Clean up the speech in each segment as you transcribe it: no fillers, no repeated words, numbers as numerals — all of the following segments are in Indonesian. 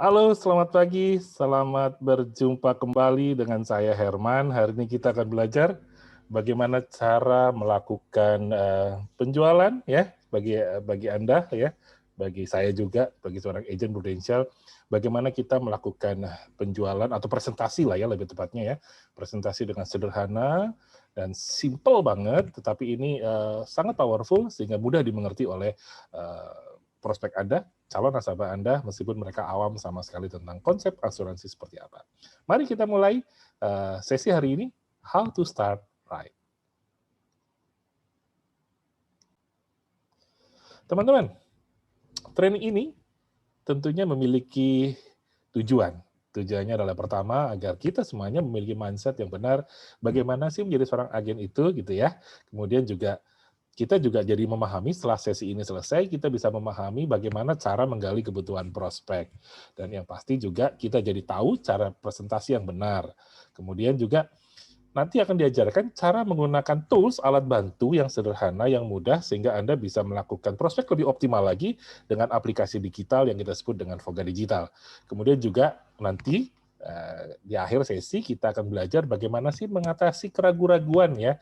Halo, selamat pagi. Selamat berjumpa kembali dengan saya Herman. Hari ini kita akan belajar bagaimana cara melakukan penjualan ya bagi Anda ya, bagi saya juga, bagi seorang agent Prudential, bagaimana kita melakukan penjualan atau presentasi lah ya lebih tepatnya ya. Presentasi dengan sederhana dan simple banget, tetapi ini sangat powerful sehingga mudah dimengerti oleh prospek Anda, calon nasabah Anda, meskipun mereka awam sama sekali tentang konsep asuransi seperti apa. Mari kita mulai sesi hari ini, How to Start Right. Teman-teman, training ini tentunya memiliki tujuan. Tujuannya adalah pertama, agar kita semuanya memiliki mindset yang benar, bagaimana sih menjadi seorang agen itu, gitu ya. Kemudian juga kita juga jadi memahami setelah sesi ini selesai, kita bisa memahami bagaimana cara menggali kebutuhan prospek. Dan yang pasti juga kita jadi tahu cara presentasi yang benar. Kemudian juga nanti akan diajarkan cara menggunakan tools, alat bantu yang sederhana, yang mudah, sehingga Anda bisa melakukan prospek lebih optimal lagi dengan aplikasi digital yang kita sebut dengan Voga Digital. Kemudian juga nanti di akhir sesi kita akan belajar bagaimana sih mengatasi keraguan-raguan ya.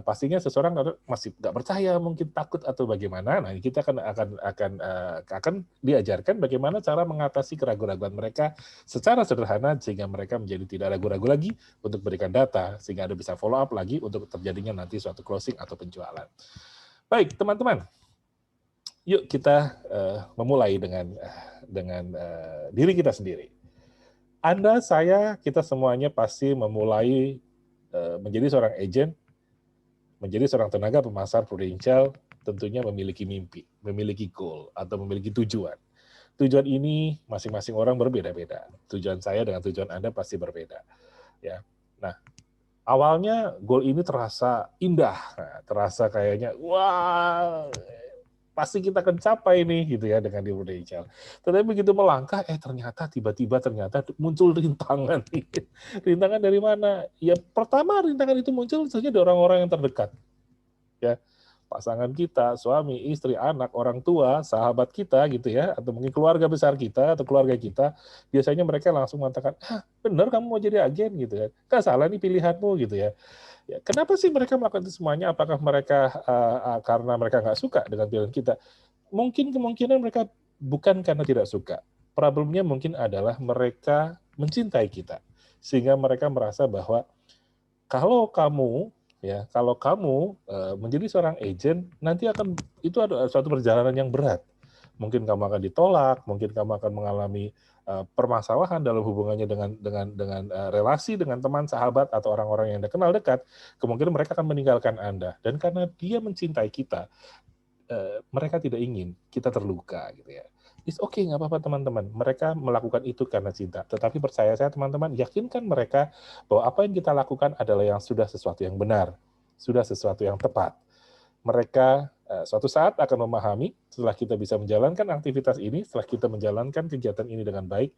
Pastinya seseorang masih nggak percaya, mungkin takut atau bagaimana. Nah, kita akan diajarkan bagaimana cara mengatasi keraguan-raguan mereka secara sederhana sehingga mereka menjadi tidak ragu-ragu lagi untuk berikan data sehingga Anda bisa follow up lagi untuk terjadinya nanti suatu closing atau penjualan. Baik, teman-teman. Yuk kita memulai dengan diri kita sendiri. Anda, saya, kita semuanya pasti memulai menjadi seorang agent, menjadi seorang tenaga pemasar Prudential, tentunya memiliki mimpi, memiliki goal, atau memiliki tujuan. Tujuan ini masing-masing orang berbeda-beda. Tujuan saya dengan tujuan Anda pasti berbeda. Ya. Nah, awalnya goal ini terasa indah, terasa kayaknya, wah, pasti kita akan capai nih gitu ya dengan di Prudential. Tetapi begitu melangkah, ternyata tiba-tiba muncul rintangan. Rintangan dari mana? Ya pertama rintangan itu muncul saja dari orang-orang yang terdekat. Ya, pasangan kita, suami, istri, anak, orang tua, sahabat kita gitu ya, atau mungkin keluarga besar kita atau keluarga kita, biasanya mereka langsung mengatakan, benar kamu mau jadi agen gitu ya, gak salah nih pilihanmu gitu ya. Ya, kenapa sih mereka melakukan itu semuanya? Apakah mereka karena mereka nggak suka dengan pilihan kita? Mungkin kemungkinan mereka bukan karena tidak suka. Problemnya mungkin adalah mereka mencintai kita, sehingga mereka merasa bahwa kalau kamu menjadi seorang agent, nanti itu ada suatu perjalanan yang berat. Mungkin kamu akan ditolak, mungkin kamu akan mengalami permasalahan dalam hubungannya dengan relasi dengan teman, sahabat, atau orang-orang yang Anda kenal dekat. Kemungkinan mereka akan meninggalkan Anda. Dan karena dia mencintai kita, mereka tidak ingin kita terluka gitu ya. It's okay, nggak apa-apa teman-teman. Mereka melakukan itu karena cinta. Tetapi percaya saya teman-teman, yakinkan mereka bahwa apa yang kita lakukan adalah yang sudah sesuatu yang benar, sudah sesuatu yang tepat. Mereka suatu saat akan memahami setelah kita bisa menjalankan aktivitas ini, setelah kita menjalankan kegiatan ini dengan baik,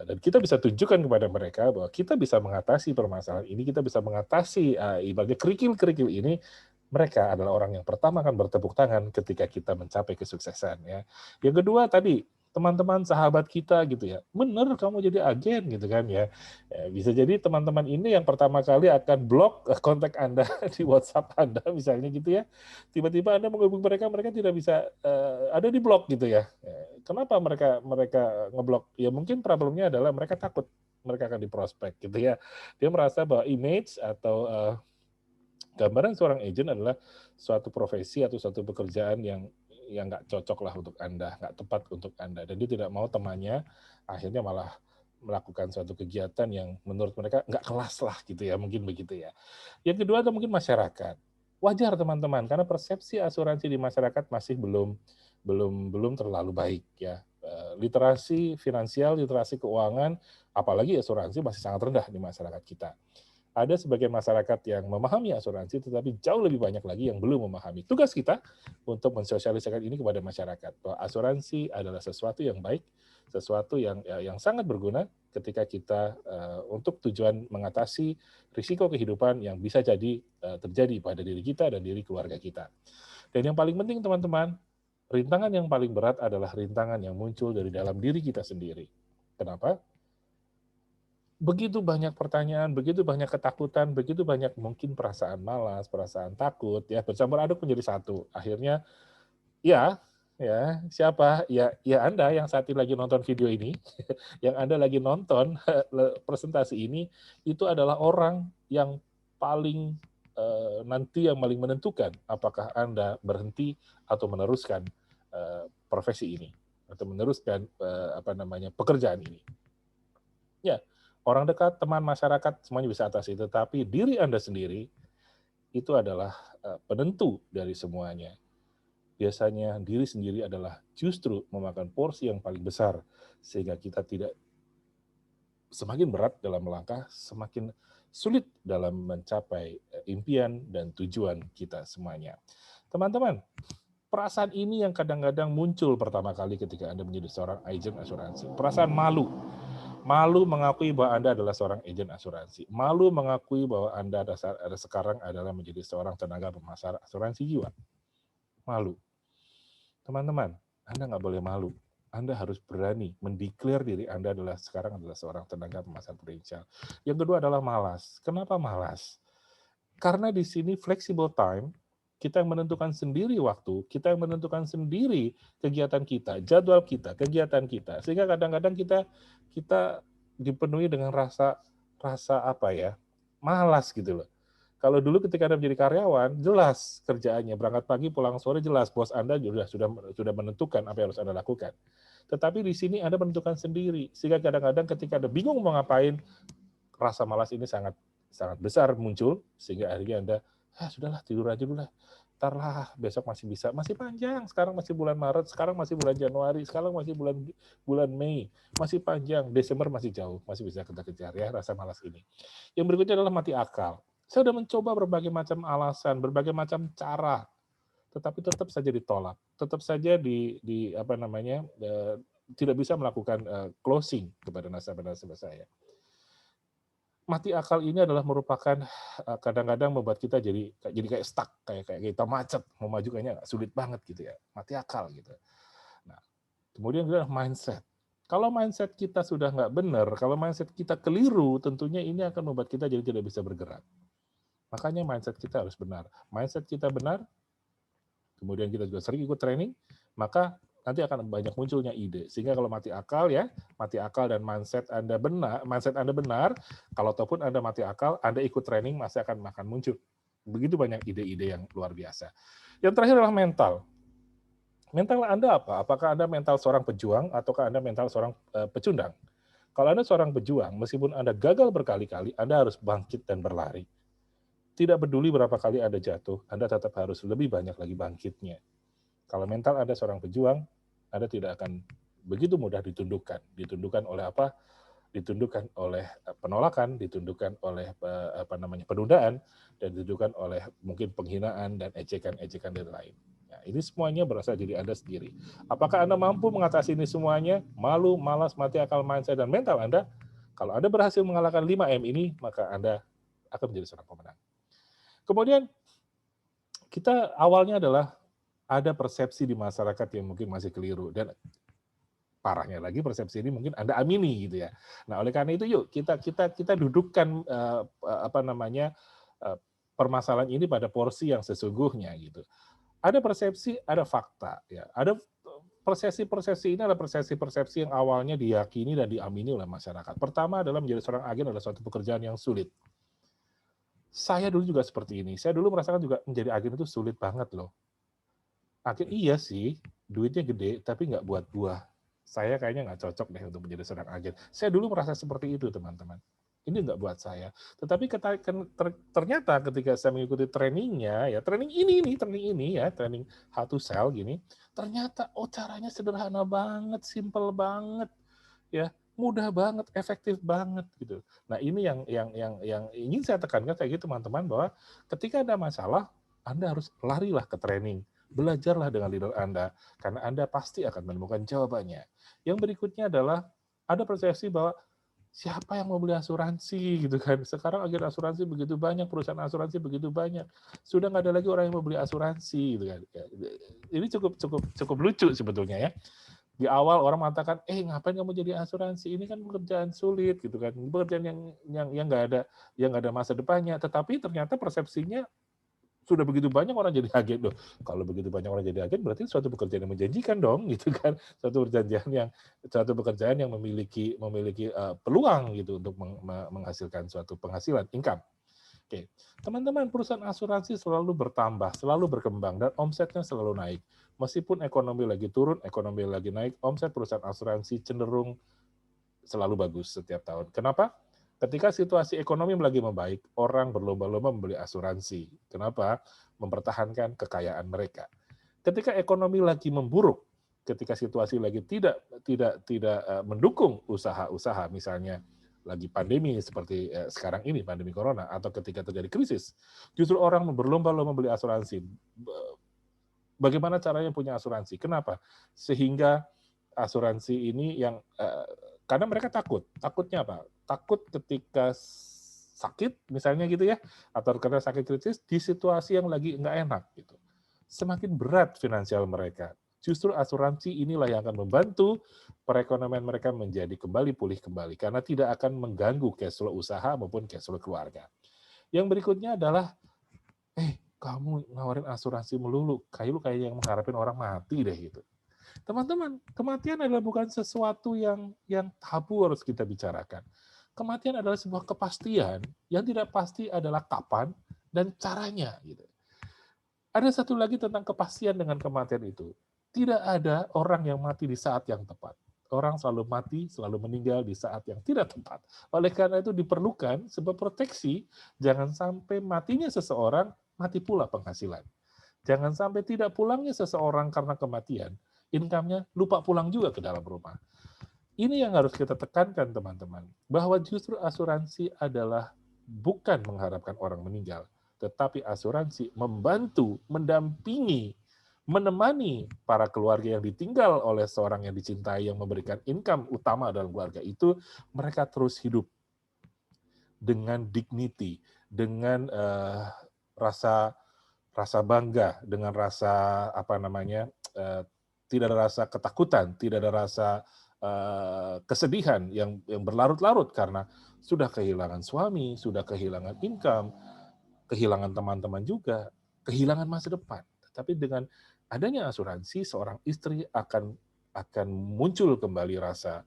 dan kita bisa tunjukkan kepada mereka bahwa kita bisa mengatasi permasalahan ini, kita bisa mengatasi ibaratnya kerikil-kerikil ini. Mereka adalah orang yang pertama akan bertepuk tangan ketika kita mencapai kesuksesan ya. Yang kedua tadi, teman-teman sahabat kita gitu ya. Bener kamu jadi agen gitu kan ya. Bisa jadi teman-teman ini yang pertama kali akan blok kontak Anda di WhatsApp Anda misalnya gitu ya. Tiba-tiba Anda menghubungi mereka, mereka tidak bisa ada di blok gitu ya. Kenapa mereka ngeblok? Ya mungkin problemnya adalah mereka takut mereka akan diprospek gitu ya. Dia merasa bahwa image atau gambaran seorang agent adalah suatu profesi atau suatu pekerjaan yang nggak cocok lah untuk Anda, nggak tepat untuk Anda. Dan dia tidak mau temannya akhirnya malah melakukan suatu kegiatan yang menurut mereka nggak kelas lah gitu ya, mungkin begitu ya. Yang kedua atau mungkin masyarakat. Wajar teman-teman, karena persepsi asuransi di masyarakat masih belum terlalu baik ya. Literasi finansial, literasi keuangan, apalagi asuransi masih sangat rendah di masyarakat kita. Ada sebagian masyarakat yang memahami asuransi, tetapi jauh lebih banyak lagi yang belum memahami. Tugas kita untuk mensosialisasikan ini kepada masyarakat, bahwa asuransi adalah sesuatu yang baik, sesuatu yang sangat berguna ketika kita untuk tujuan mengatasi risiko kehidupan yang bisa jadi terjadi pada diri kita dan diri keluarga kita. Dan yang paling penting teman-teman, rintangan yang paling berat adalah rintangan yang muncul dari dalam diri kita sendiri. Kenapa? Begitu banyak pertanyaan, begitu banyak ketakutan, begitu banyak mungkin perasaan malas, perasaan takut, ya bercampur aduk menjadi satu. Akhirnya, ya, ya siapa? Ya Anda yang saat ini lagi nonton video ini, yang Anda lagi nonton presentasi ini, itu adalah orang yang paling nanti yang paling menentukan apakah Anda berhenti atau meneruskan profesi ini atau meneruskan pekerjaan ini. Ya, orang dekat, teman, masyarakat, semuanya bisa atasi. Tetapi diri Anda sendiri itu adalah penentu dari semuanya. Biasanya diri sendiri adalah justru memakan porsi yang paling besar, sehingga kita tidak semakin berat dalam melangkah, semakin sulit dalam mencapai impian dan tujuan kita semuanya. Teman-teman, perasaan ini yang kadang-kadang muncul pertama kali ketika Anda menjadi seorang agen asuransi. Perasaan malu. Malu mengakui bahwa Anda adalah seorang agen asuransi. Malu mengakui bahwa Anda sekarang adalah menjadi seorang tenaga pemasar asuransi jiwa. Malu. Teman-teman, Anda nggak boleh malu. Anda harus berani mendeklar diri Anda sekarang adalah seorang tenaga pemasar prudensial. Yang kedua adalah malas. Kenapa malas? Karena di sini flexible time, kita yang menentukan sendiri waktu, kita yang menentukan sendiri kegiatan kita, jadwal kita, kegiatan kita. Sehingga kadang-kadang kita dipenuhi dengan rasa apa ya? Malas gitu loh. Kalau dulu ketika Anda menjadi karyawan, jelas kerjaannya, berangkat pagi, pulang sore, jelas bos Anda sudah menentukan apa yang harus Anda lakukan. Tetapi di sini Anda menentukan sendiri, sehingga kadang-kadang ketika Anda bingung mau ngapain, rasa malas ini sangat besar muncul, sehingga akhirnya Anda, sudahlah tidur aja dulu lah, ntar lah besok masih bisa, masih panjang, sekarang masih bulan Maret, sekarang masih bulan Januari, sekarang masih bulan Mei, masih panjang, Desember masih jauh, masih bisa kita kejar ya rasa malas ini. Yang berikutnya adalah mati akal. Saya sudah mencoba berbagai macam alasan, berbagai macam cara, tetapi tetap saja ditolak, tetap saja tidak bisa melakukan closing kepada nasabah-nasabah saya. Mati akal ini adalah merupakan kadang-kadang membuat kita jadi kayak stuck, kayak kita macet, mau maju kayaknya sulit banget gitu ya, mati akal gitu. Nah, kemudian adalah mindset. Kalau mindset kita sudah nggak benar, kalau mindset kita keliru, tentunya ini akan membuat kita jadi tidak bisa bergerak. Makanya mindset kita harus benar. Mindset kita benar, kemudian kita juga sering ikut training, maka nanti akan banyak munculnya ide. Sehingga kalau mati akal dan mindset Anda benar, kalau ataupun Anda mati akal, Anda ikut training, masih akan muncul. Begitu banyak ide-ide yang luar biasa. Yang terakhir adalah mental. Mental Anda apa? Apakah Anda mental seorang pejuang, ataukah Anda mental seorang pecundang? Kalau Anda seorang pejuang, meskipun Anda gagal berkali-kali, Anda harus bangkit dan berlari. Tidak peduli berapa kali Anda jatuh, Anda tetap harus lebih banyak lagi bangkitnya. Kalau mental Anda seorang pejuang, Anda tidak akan begitu mudah ditundukkan. Ditundukkan oleh apa? Ditundukkan oleh penolakan, ditundukkan oleh penundaan, dan ditundukkan oleh mungkin penghinaan dan ejekan-ejekan dan lain. Nah, ini semuanya berasal dari Anda sendiri. Apakah Anda mampu mengatasi ini semuanya? Malu, malas, mati akal, mindset, dan mental Anda? Kalau Anda berhasil mengalahkan 5M ini, maka Anda akan menjadi seorang pemenang. Kemudian kita awalnya adalah ada persepsi di masyarakat yang mungkin masih keliru, dan parahnya lagi persepsi ini mungkin Anda amini gitu ya. Nah, oleh karena itu yuk kita dudukkan permasalahan ini pada porsi yang sesungguhnya gitu. Ada persepsi, ada fakta ya. Ada persepsi ini adalah persepsi yang awalnya diyakini dan diamini oleh masyarakat. Pertama adalah menjadi seorang agen adalah suatu pekerjaan yang sulit. Saya dulu juga seperti ini. Saya dulu merasakan juga menjadi agen itu sulit banget loh. Agen iya sih, duitnya gede, tapi nggak buat buah. Saya kayaknya nggak cocok deh untuk menjadi seorang agen. Saya dulu merasa seperti itu, teman-teman. Ini nggak buat saya. Tetapi ternyata ketika saya mengikuti trainingnya, ya training how to sell gini, ternyata caranya sederhana banget, simple banget, ya mudah banget, efektif banget gitu. Nah ini yang ingin saya tekankan kayak gitu teman-teman, bahwa ketika ada masalah, Anda harus larilah ke training, belajarlah dengan leader Anda, karena Anda pasti akan menemukan jawabannya. Yang berikutnya adalah ada persepsi bahwa siapa yang mau beli asuransi gitu kan? Sekarang agen asuransi begitu banyak, perusahaan asuransi begitu banyak, sudah nggak ada lagi orang yang mau beli asuransi gitu kan? Ini cukup lucu sebetulnya ya. Di awal orang mengatakan, ngapain kamu jadi asuransi? Ini kan pekerjaan sulit gitu kan, pekerjaan yang nggak ada masa depannya. Tetapi ternyata persepsinya sudah begitu banyak orang jadi agen loh. Kalau begitu banyak orang jadi agen berarti suatu pekerjaan yang menjanjikan dong, gitu kan? Suatu pekerjaan yang memiliki peluang gitu untuk menghasilkan suatu penghasilan, income. Oke, teman-teman, perusahaan asuransi selalu bertambah, selalu berkembang, dan omsetnya selalu naik. Meskipun ekonomi lagi turun, ekonomi lagi naik, omset perusahaan asuransi cenderung selalu bagus setiap tahun. Kenapa? Ketika situasi ekonomi lagi membaik, orang berlomba-lomba membeli asuransi. Kenapa? Mempertahankan kekayaan mereka. Ketika ekonomi lagi memburuk, ketika situasi lagi tidak mendukung usaha-usaha, misalnya lagi pandemi seperti sekarang ini, pandemi corona, atau ketika terjadi krisis, justru orang berlomba-lomba membeli asuransi. Bagaimana caranya punya asuransi? Kenapa? Sehingga asuransi ini karena mereka takutnya apa? Takut ketika sakit misalnya gitu ya, atau karena sakit kritis di situasi yang lagi nggak enak gitu. Semakin berat finansial mereka. Justru asuransi inilah yang akan membantu perekonomian mereka menjadi pulih kembali karena tidak akan mengganggu cash flow usaha maupun cash flow keluarga. Yang berikutnya adalah kamu nawarin asuransi melulu, kayak yang mengharapin orang mati deh gitu. Teman-teman, kematian adalah bukan sesuatu yang tabu harus kita bicarakan. Kematian adalah sebuah kepastian, yang tidak pasti adalah kapan dan caranya. Gitu. Ada satu lagi tentang kepastian dengan kematian itu. Tidak ada orang yang mati di saat yang tepat. Orang selalu mati, selalu meninggal di saat yang tidak tepat. Oleh karena itu diperlukan sebuah proteksi, jangan sampai matinya seseorang, mati pula penghasilan. Jangan sampai tidak pulangnya seseorang karena kematian, income-nya lupa pulang juga ke dalam rumah. Ini yang harus kita tekankan, teman-teman, bahwa justru asuransi adalah bukan mengharapkan orang meninggal, tetapi asuransi membantu, mendampingi, menemani para keluarga yang ditinggal oleh seorang yang dicintai, yang memberikan income utama dalam keluarga itu, mereka terus hidup dengan dignity, dengan rasa bangga, dengan rasa tidak ada rasa ketakutan, tidak ada rasa kesedihan yang berlarut-larut karena sudah kehilangan suami, sudah kehilangan income, kehilangan teman-teman juga, kehilangan masa depan. Tetapi dengan adanya asuransi, seorang istri akan muncul kembali rasa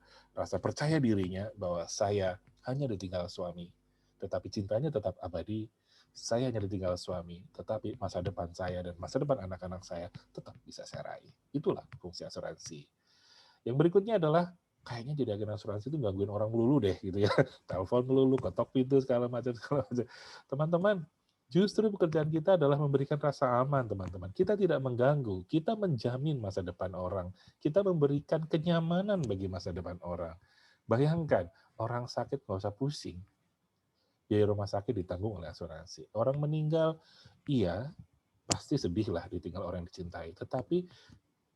percaya dirinya bahwa saya hanya ditinggal suami, tetapi cintanya tetap abadi. Saya hanya ditinggal suami, tetapi masa depan saya dan masa depan anak-anak saya tetap bisa saya raih. Itulah fungsi asuransi. Yang berikutnya adalah kayaknya jadi agen asuransi itu gangguin orang melulu deh gitu ya. Telepon melulu, ketok pintu segala macam. Teman-teman, justru pekerjaan kita adalah memberikan rasa aman, teman-teman. Kita tidak mengganggu, kita menjamin masa depan orang. Kita memberikan kenyamanan bagi masa depan orang. Bayangkan, orang sakit nggak usah pusing. Biaya rumah sakit ditanggung oleh asuransi. Orang meninggal, iya, pasti sedih lah ditinggal orang yang dicintai. Tetapi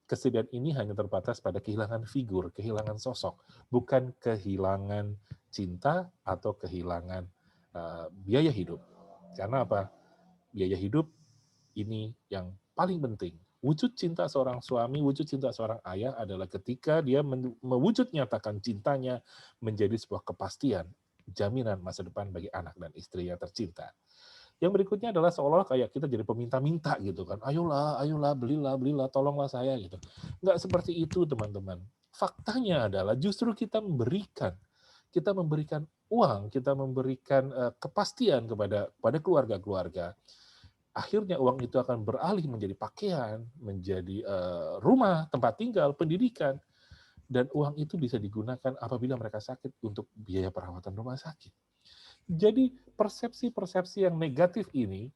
kesedihan ini hanya terbatas pada kehilangan figur, kehilangan sosok, bukan kehilangan cinta atau kehilangan biaya hidup. Karena apa? Biaya hidup ini yang paling penting. Wujud cinta seorang suami, wujud cinta seorang ayah adalah ketika dia mewujud nyatakan cintanya menjadi sebuah kepastian, jaminan masa depan bagi anak dan istri yang tercinta. Yang berikutnya adalah seolah kayak kita jadi peminta-minta gitu kan. Ayolah, belilah, tolonglah saya gitu. Nggak seperti itu, teman-teman. Faktanya adalah justru kita memberikan uang, kita memberikan kepastian kepada keluarga-keluarga. Akhirnya uang itu akan beralih menjadi pakaian, menjadi rumah, tempat tinggal, pendidikan. Dan uang itu bisa digunakan apabila mereka sakit untuk biaya perawatan rumah sakit. Jadi persepsi-persepsi yang negatif ini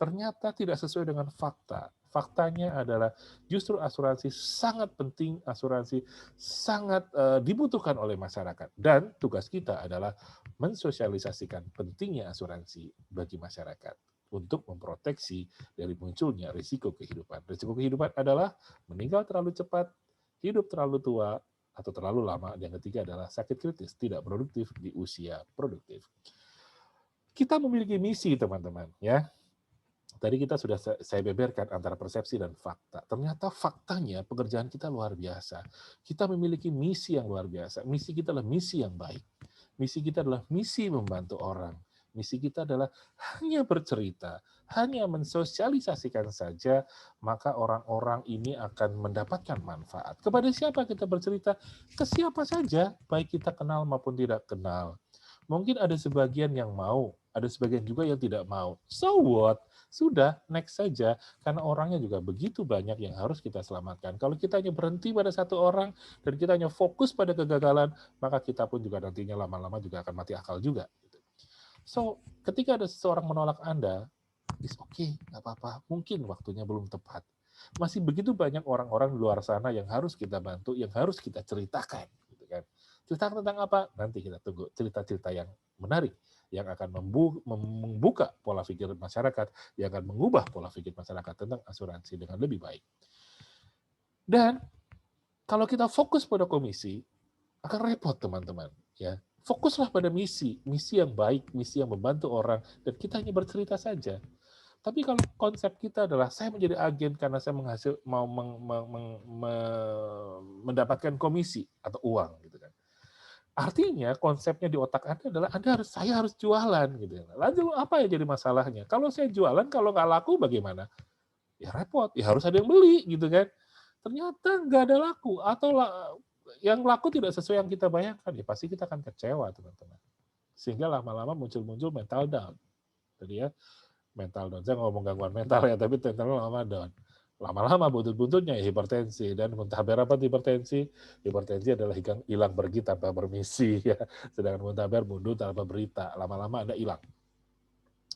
ternyata tidak sesuai dengan fakta. Faktanya adalah justru asuransi sangat penting, asuransi sangat dibutuhkan oleh masyarakat. Dan tugas kita adalah mensosialisasikan pentingnya asuransi bagi masyarakat untuk memproteksi dari munculnya risiko kehidupan. Risiko kehidupan adalah meninggal terlalu cepat, hidup terlalu tua, atau terlalu lama. Dan ketiga adalah sakit kritis, tidak produktif di usia produktif. Kita memiliki misi, teman-teman, ya. Tadi kita sudah saya beberkan antara persepsi dan fakta. Ternyata faktanya pekerjaan kita luar biasa. Kita memiliki misi yang luar biasa. Misi kita adalah misi yang baik. Misi kita adalah misi membantu orang. Misi kita adalah hanya bercerita, hanya mensosialisasikan saja, maka orang-orang ini akan mendapatkan manfaat. Kepada siapa kita bercerita? Ke siapa saja, baik kita kenal maupun tidak kenal. Mungkin ada sebagian yang mau, ada sebagian juga yang tidak mau. So what? Sudah, next saja. Karena orangnya juga begitu banyak yang harus kita selamatkan. Kalau kita hanya berhenti pada satu orang, dan kita hanya fokus pada kegagalan, maka kita pun juga nantinya lama-lama juga akan mati akal juga. So, ketika ada seseorang menolak Anda, it's okay, nggak apa-apa. Mungkin waktunya belum tepat. Masih begitu banyak orang-orang di luar sana yang harus kita bantu, yang harus kita ceritakan. Gitu kan. Cerita tentang apa? Nanti kita tunggu cerita-cerita yang menarik, yang akan membuka pola pikir masyarakat, yang akan mengubah pola pikir masyarakat tentang asuransi dengan lebih baik. Dan kalau kita fokus pada komisi, akan repot teman-teman. Ya, fokuslah pada misi yang baik, misi yang membantu orang, dan kita hanya bercerita saja. Tapi kalau konsep kita adalah saya menjadi agen karena saya mau mendapatkan komisi atau uang, gitu kan. Artinya konsepnya di otak Anda adalah saya harus jualan, gitu. Lalu apa yang jadi masalahnya? Kalau saya jualan, kalau nggak laku bagaimana? Ya repot, ya harus ada yang beli, gitu kan. Ternyata nggak ada laku, atau yang laku tidak sesuai yang kita bayangkan, ya pasti kita akan kecewa, teman-teman. Sehingga lama-lama muncul mental down. Jadi ya, mental down. Saya ngomong gangguan mental ya, tapi mentalnya lama down. Lama-lama buntut-buntutnya ya hipertensi. Dan muntaber apa hipertensi? Hipertensi adalah hilang pergi tanpa permisi. Ya. Sedangkan muntaber mundur tanpa berita. Lama-lama Anda hilang.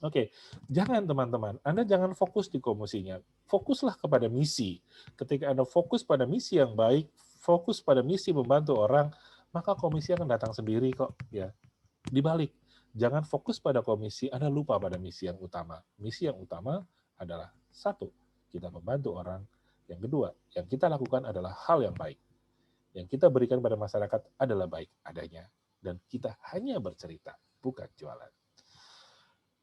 Oke, jangan teman-teman, Anda jangan fokus di komisinya, fokuslah kepada misi. Ketika Anda fokus pada misi yang baik, fokus pada misi membantu orang, maka komisi akan datang sendiri kok. Ya, dibalik, jangan fokus pada komisi, Anda lupa pada misi yang utama. Misi yang utama adalah satu, kita membantu orang. Yang kedua, yang kita lakukan adalah hal yang baik. Yang kita berikan pada masyarakat adalah baik adanya. Dan kita hanya bercerita, bukan jualan.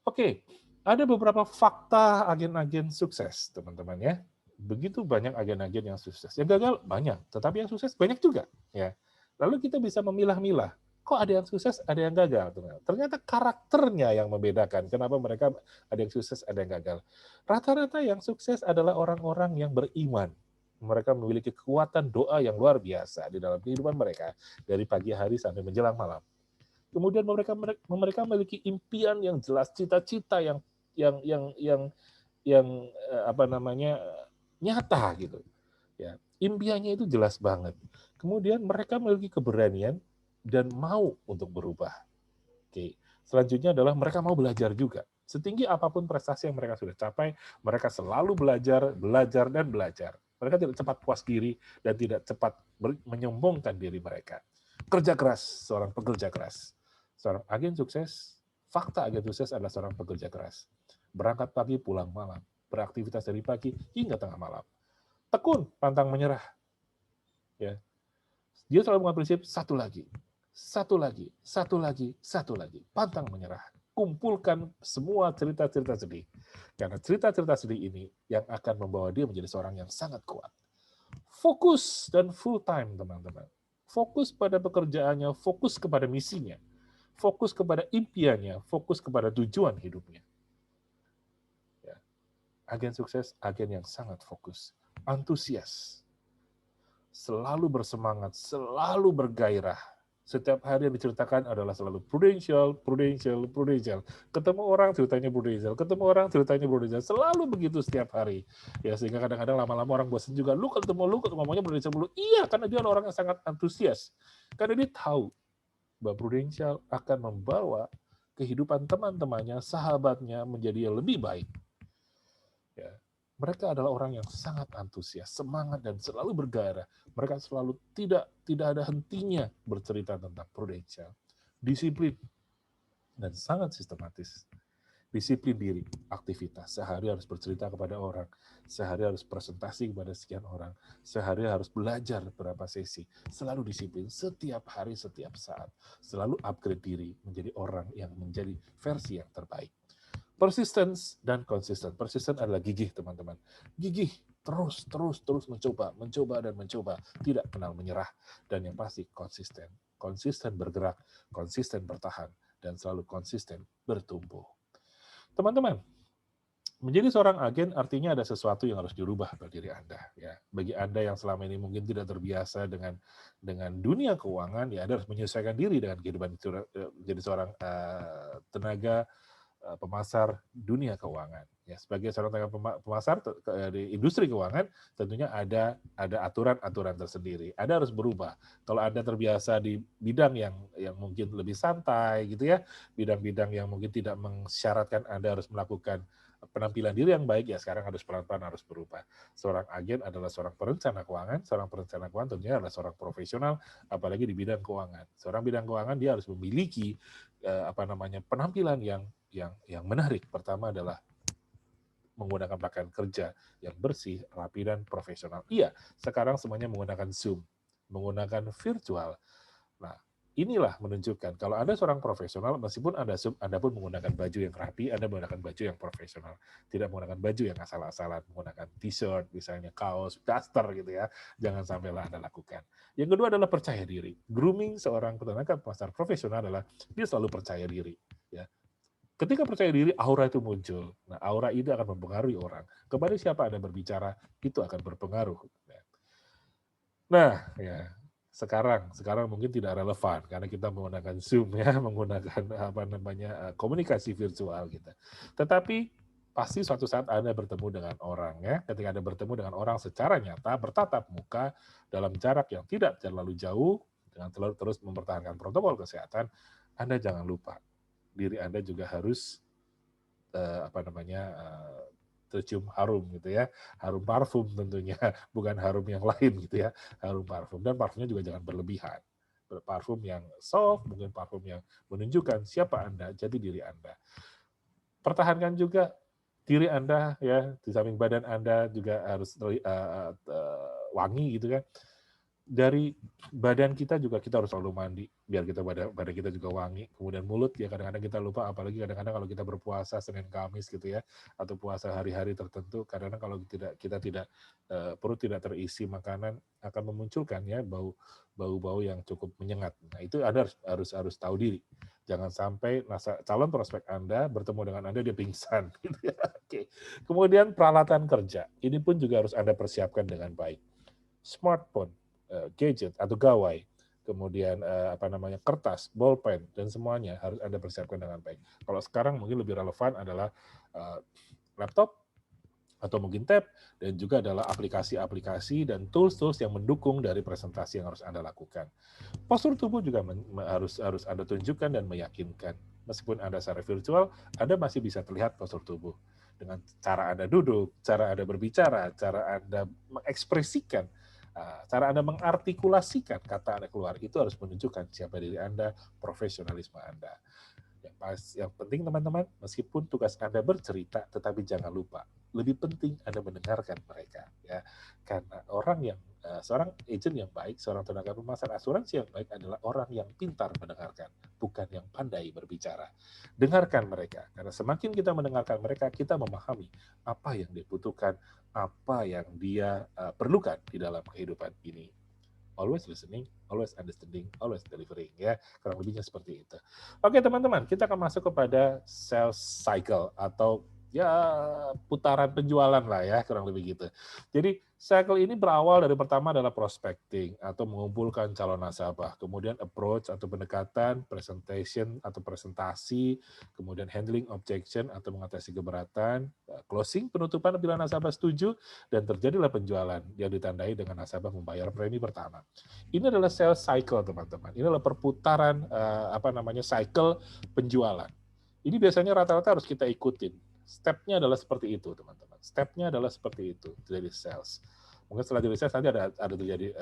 Oke, ada beberapa fakta agen-agen sukses, teman-teman ya. Begitu banyak agen-agen yang sukses. Yang gagal banyak, tetapi yang sukses banyak juga. Ya. Lalu kita bisa memilah-milah. Kok ada yang sukses, ada yang gagal. Ternyata karakternya yang membedakan. Kenapa mereka ada yang sukses, ada yang gagal. Rata-rata yang sukses adalah orang-orang yang beriman. Mereka memiliki kekuatan doa yang luar biasa di dalam kehidupan mereka. Dari pagi hari sampai menjelang malam. Kemudian mereka memiliki impian yang jelas, cita-cita yang nyata gitu. Ya, impiannya itu jelas banget. Kemudian mereka memiliki keberanian dan mau untuk berubah. Oke. Selanjutnya adalah mereka mau belajar juga. Setinggi apapun prestasi yang mereka sudah capai, mereka selalu belajar, dan belajar. Mereka tidak cepat puas diri dan tidak cepat menyombongkan diri mereka. Kerja keras, seorang pekerja keras. Seorang agen sukses, fakta agen sukses adalah seorang pekerja keras. Berangkat pagi, pulang malam. Beraktivitas dari pagi hingga tengah malam. Tekun, pantang menyerah. Ya. Dia selalu mengambil prinsip satu lagi. Pantang menyerah. Kumpulkan semua cerita-cerita sedih. Karena cerita-cerita sedih ini yang akan membawa dia menjadi seorang yang sangat kuat. Fokus dan full time, teman-teman. Fokus pada pekerjaannya, fokus kepada misinya. Fokus kepada impiannya, fokus kepada tujuan hidupnya. Ya. Agen sukses, agen yang sangat fokus. Antusias. Selalu bersemangat, selalu bergairah. Setiap hari yang diceritakan adalah selalu prudential. Ketemu orang ceritanya prudential, selalu begitu setiap hari. Ya, sehingga kadang-kadang lama-lama orang bosan juga. Lu ngomongnya prudential dulu. Iya, karena dia orang yang sangat antusias. Karena dia tahu bahwa prudential akan membawa kehidupan teman-temannya, sahabatnya menjadi yang lebih baik. Ya. Mereka adalah orang yang sangat antusias, semangat, dan selalu bergairah. Mereka selalu tidak ada hentinya bercerita tentang prudential. Disiplin, dan sangat sistematis. Disiplin diri, aktivitas. Sehari harus bercerita kepada orang, sehari harus presentasi kepada sekian orang, sehari harus belajar beberapa sesi. Selalu disiplin, setiap hari, setiap saat. Selalu upgrade diri menjadi orang yang menjadi versi yang terbaik. Persistence dan konsisten. Persisten adalah gigih, teman-teman. Gigih, terus mencoba, dan mencoba, tidak kenal menyerah. Dan yang pasti konsisten. Konsisten bergerak, konsisten bertahan, dan selalu konsisten bertumbuh. Teman-teman, menjadi seorang agen artinya ada sesuatu yang harus dirubah pada diri Anda. Ya, bagi Anda yang selama ini mungkin tidak terbiasa dengan dunia keuangan, ya Anda harus menyesuaikan diri dengan kehidupan jadi seorang tenaga pemasar dunia keuangan. Ya, sebagai seorang tenaga pemasar di industri keuangan, tentunya ada aturan-aturan tersendiri. Anda harus berubah. Kalau Anda terbiasa di bidang yang mungkin lebih santai gitu ya, bidang-bidang yang mungkin tidak mensyaratkan Anda harus melakukan penampilan diri yang baik, ya sekarang harus pelan-pelan harus berubah. Seorang agen adalah seorang perencana keuangan tentunya adalah seorang profesional, apalagi di bidang keuangan. Seorang bidang keuangan dia harus memiliki penampilan yang menarik. Pertama adalah menggunakan pakaian kerja yang bersih, rapi, dan profesional. Iya, sekarang semuanya menggunakan Zoom, menggunakan virtual. Nah, inilah menunjukkan kalau Anda seorang profesional, meskipun Anda Zoom, Anda pun menggunakan baju yang rapi, Anda menggunakan baju yang profesional. Tidak menggunakan baju yang asal-asalan, menggunakan t-shirt, misalnya kaos, daster gitu ya. Jangan sampailah Anda lakukan. Yang kedua adalah percaya diri. Grooming seorang tenaga pasar profesional adalah dia selalu percaya diri. Ya, ketika percaya diri, aura itu muncul. Nah, aura itu akan mempengaruhi orang. Kepada siapa Anda berbicara, itu akan berpengaruh. Nah, ya, sekarang mungkin tidak relevan karena kita menggunakan Zoom ya, menggunakan komunikasi virtual gitu. Tetapi pasti suatu saat Anda bertemu dengan orang ya. Ketika Anda bertemu dengan orang secara nyata, bertatap muka dalam jarak yang tidak terlalu jauh, dengan terus mempertahankan protokol kesehatan, Anda jangan lupa diri Anda juga harus tercium harum gitu ya, harum parfum tentunya, bukan harum yang lain gitu ya, harum parfum. Dan parfumnya juga jangan berlebihan, parfum yang soft, mungkin parfum yang menunjukkan siapa Anda, jadi diri Anda. Pertahankan juga diri Anda ya, di samping badan Anda juga harus wangi gitu kan. Dari badan kita juga kita harus selalu mandi biar kita badan kita juga wangi. Kemudian mulut ya kadang-kadang kita lupa, apalagi kadang-kadang kalau kita berpuasa Senin Kamis gitu ya, atau puasa hari-hari tertentu, kadang-kadang kalau kita tidak perut tidak terisi makanan akan memunculkan ya bau yang cukup menyengat. Nah, itu Anda harus tahu diri. Jangan sampai calon prospek Anda bertemu dengan Anda dia pingsan gitu ya. Oke. Kemudian peralatan kerja. Ini pun juga harus Anda persiapkan dengan baik. Smartphone, gadget atau gawai, kemudian kertas, bolpen, dan semuanya harus Anda persiapkan dengan baik. Kalau sekarang mungkin lebih relevan adalah laptop atau mungkin tab, dan juga adalah aplikasi-aplikasi dan tools-tools yang mendukung dari presentasi yang harus Anda lakukan. Postur tubuh juga harus Anda tunjukkan dan meyakinkan. Meskipun Anda secara virtual, Anda masih bisa terlihat postur tubuh. Dengan cara Anda duduk, cara Anda berbicara, cara Anda mengekspresikan, cara Anda mengartikulasikan kata Anda keluar, itu harus menunjukkan siapa diri Anda, profesionalisme Anda. Yang penting teman-teman, meskipun tugas Anda bercerita, tetapi jangan lupa, lebih penting Anda mendengarkan mereka. Ya, karena seorang agent yang baik, seorang tenaga pemasar asuransi yang baik adalah orang yang pintar mendengarkan, bukan yang pandai berbicara. Dengarkan mereka, karena semakin kita mendengarkan mereka, kita memahami apa yang dibutuhkan, apa yang dia perlukan di dalam kehidupan ini. Always listening, always understanding, always delivering, ya, kurang lebihnya seperti itu. Oke teman-teman, kita akan masuk kepada sales cycle atau ya putaran penjualan lah ya, kurang lebih gitu. Jadi cycle ini berawal dari pertama adalah prospecting atau mengumpulkan calon nasabah, kemudian approach atau pendekatan, presentation atau presentasi, kemudian handling objection atau mengatasi keberatan, closing penutupan bila nasabah setuju, dan terjadilah penjualan yang ditandai dengan nasabah membayar premi pertama. Ini adalah sales cycle teman-teman. Ini adalah perputaran cycle penjualan. Ini biasanya rata-rata harus kita ikutin. Step-nya adalah seperti itu teman-teman. Step-nya adalah seperti itu dari sales. Mungkin setelah dari sales nanti ada terjadi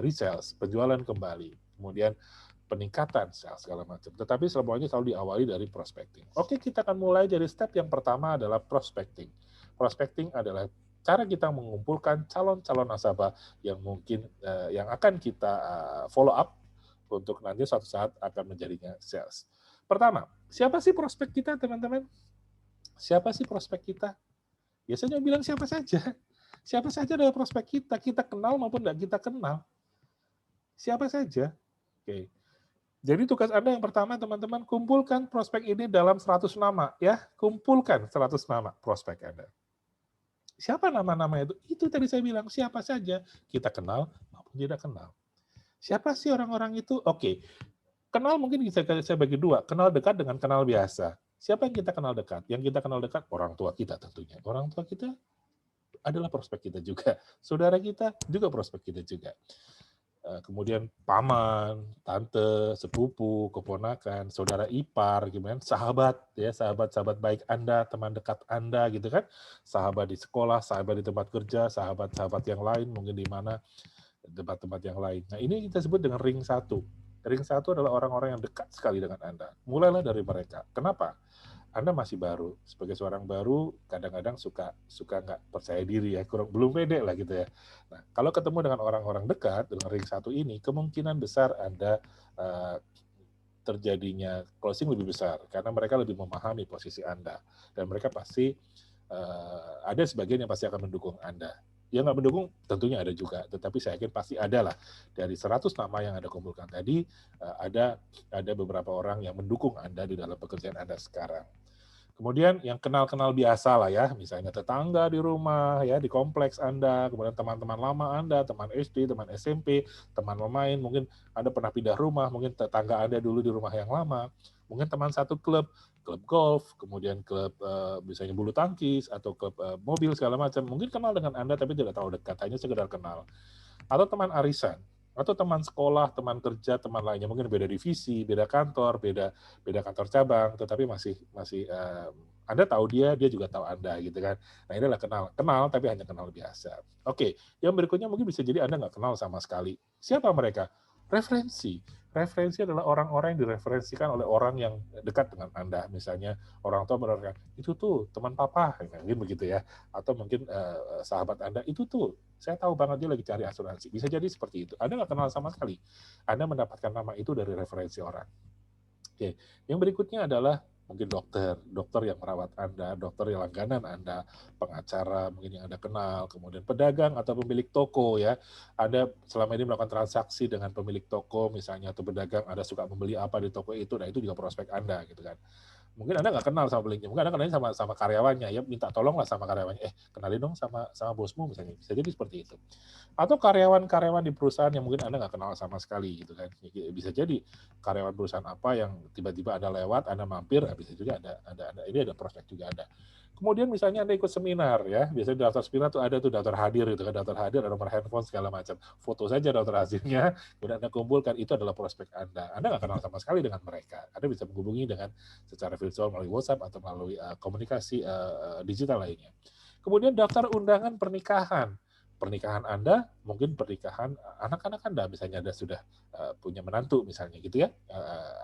resales, penjualan kembali, kemudian peningkatan sales segala macam. Tetapi semuanya selalu diawali dari prospecting. Oke, kita akan mulai dari step yang pertama adalah prospecting. Prospecting adalah cara kita mengumpulkan calon-calon nasabah yang mungkin yang akan kita follow up untuk nanti suatu saat akan menjadinya sales. Pertama, siapa sih prospek kita, teman-teman? Siapa sih prospek kita? Biasanya bilang siapa saja. Siapa saja adalah prospek kita. Kita kenal maupun tidak kita kenal. Siapa saja. Oke. Jadi tugas Anda yang pertama, teman-teman, kumpulkan prospek ini dalam 100 nama. Ya, kumpulkan 100 nama prospek Anda. Siapa nama-nama itu? Itu tadi saya bilang, siapa saja. Kita kenal maupun tidak kenal. Siapa sih orang-orang itu? Oke, kenal mungkin bisa saya bagi dua. Kenal dekat dengan kenal biasa. Siapa yang kita kenal dekat? Yang kita kenal dekat, orang tua kita tentunya. Orang tua kita adalah prospek kita juga. Saudara kita juga prospek kita juga. Kemudian paman, tante, sepupu, keponakan, saudara ipar, gimana, sahabat, ya, sahabat-sahabat baik Anda, teman dekat Anda, gitu kan, sahabat di sekolah, sahabat di tempat kerja, sahabat-sahabat yang lain, mungkin di mana tempat-tempat yang lain. Nah, ini kita sebut dengan ring 1. Ring 1 adalah orang-orang yang dekat sekali dengan Anda. Mulailah dari mereka. Kenapa? Anda masih baru, sebagai seorang baru kadang-kadang suka nggak percaya diri ya, belum pede lah gitu ya. Nah, kalau ketemu dengan orang-orang dekat dengan ring 1 ini, kemungkinan besar Anda terjadinya closing lebih besar karena mereka lebih memahami posisi Anda dan mereka pasti ada sebagian yang pasti akan mendukung Anda. Yang nggak mendukung tentunya ada juga, tetapi saya yakin pasti ada lah. Dari 100 nama yang Anda kumpulkan tadi, ada beberapa orang yang mendukung Anda di dalam pekerjaan Anda sekarang. Kemudian yang kenal-kenal biasa lah ya, misalnya tetangga di rumah, ya di kompleks Anda, kemudian teman-teman lama Anda, teman SD, teman SMP, teman pemain, mungkin Anda pernah pindah rumah, mungkin tetangga Anda dulu di rumah yang lama, mungkin teman satu klub golf, kemudian klub misalnya bulu tangkis, atau klub mobil segala macam, mungkin kenal dengan Anda tapi tidak terlalu dekat, hanya sekedar kenal. Atau teman arisan, atau teman sekolah, teman kerja, teman lainnya, mungkin beda divisi, beda kantor, beda kantor cabang, tetapi masih Anda tahu dia juga tahu Anda gitu kan. Nah, ini adalah kenal tapi hanya kenal biasa. Oke, yang berikutnya mungkin bisa jadi Anda nggak kenal sama sekali. Siapa mereka? Referensi. Referensi adalah orang-orang yang direferensikan oleh orang yang dekat dengan Anda. Misalnya orang tua menerangkan, itu tuh teman papa, mungkin begitu ya. Atau mungkin sahabat Anda, itu tuh saya tahu banget dia lagi cari asuransi. Bisa jadi seperti itu. Anda nggak kenal sama sekali. Anda mendapatkan nama itu dari referensi orang. Oke, yang berikutnya adalah mungkin dokter yang merawat Anda, dokter yang langganan Anda, pengacara mungkin yang Anda kenal, kemudian pedagang atau pemilik toko ya. Anda selama ini melakukan transaksi dengan pemilik toko misalnya atau pedagang, Anda suka membeli apa di toko itu, nah itu juga prospek Anda gitu kan. Mungkin Anda nggak kenal sama pemiliknya, mungkin Anda kenalnya sama karyawannya, ya minta tolong lah sama karyawannya, kenalin dong sama bosmu misalnya, bisa jadi seperti itu. Atau karyawan-karyawan di perusahaan yang mungkin Anda nggak kenal sama sekali gitu kan. Bisa jadi karyawan perusahaan apa yang tiba-tiba Anda lewat, Anda mampir, bisa juga ini ada prospek juga ada. Kemudian misalnya Anda ikut seminar ya, biasanya di daftar seminar tuh ada tuh daftar hadir gitu kan, daftar hadir ada nomor handphone segala macam. Foto saja daftar hadirnya, kemudian Anda kumpulkan, itu adalah prospek Anda. Anda nggak kenal sama sekali dengan mereka. Anda bisa menghubungi dengan secara virtual melalui WhatsApp atau melalui komunikasi digital lainnya. Kemudian daftar undangan pernikahan. Pernikahan Anda, mungkin pernikahan anak-anak Anda, misalnya Anda sudah punya menantu misalnya gitu ya,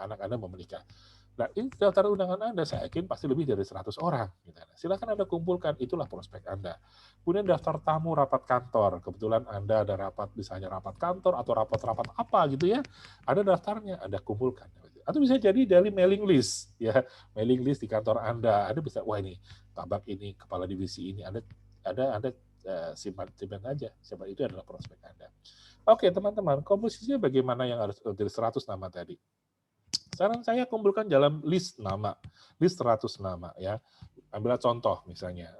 anak Anda mau menikah. Nah, ini daftar undangan Anda, saya yakin pasti lebih dari 100 orang. Silakan Anda kumpulkan, itulah prospek Anda. Kemudian daftar tamu rapat kantor, kebetulan Anda ada rapat, misalnya rapat kantor atau rapat-rapat apa gitu ya, ada daftarnya, Anda kumpulkan. Atau bisa jadi dari mailing list, ya, mailing list di kantor Anda. Anda bisa, wah ini, kabak ini, kepala divisi ini, Anda simpan aja, siapa itu adalah prospek Anda. Oke, teman-teman, komposisinya bagaimana yang harus dari 100 nama tadi? Saran saya kumpulkan dalam list nama, list 100 nama ya. Ambil contoh misalnya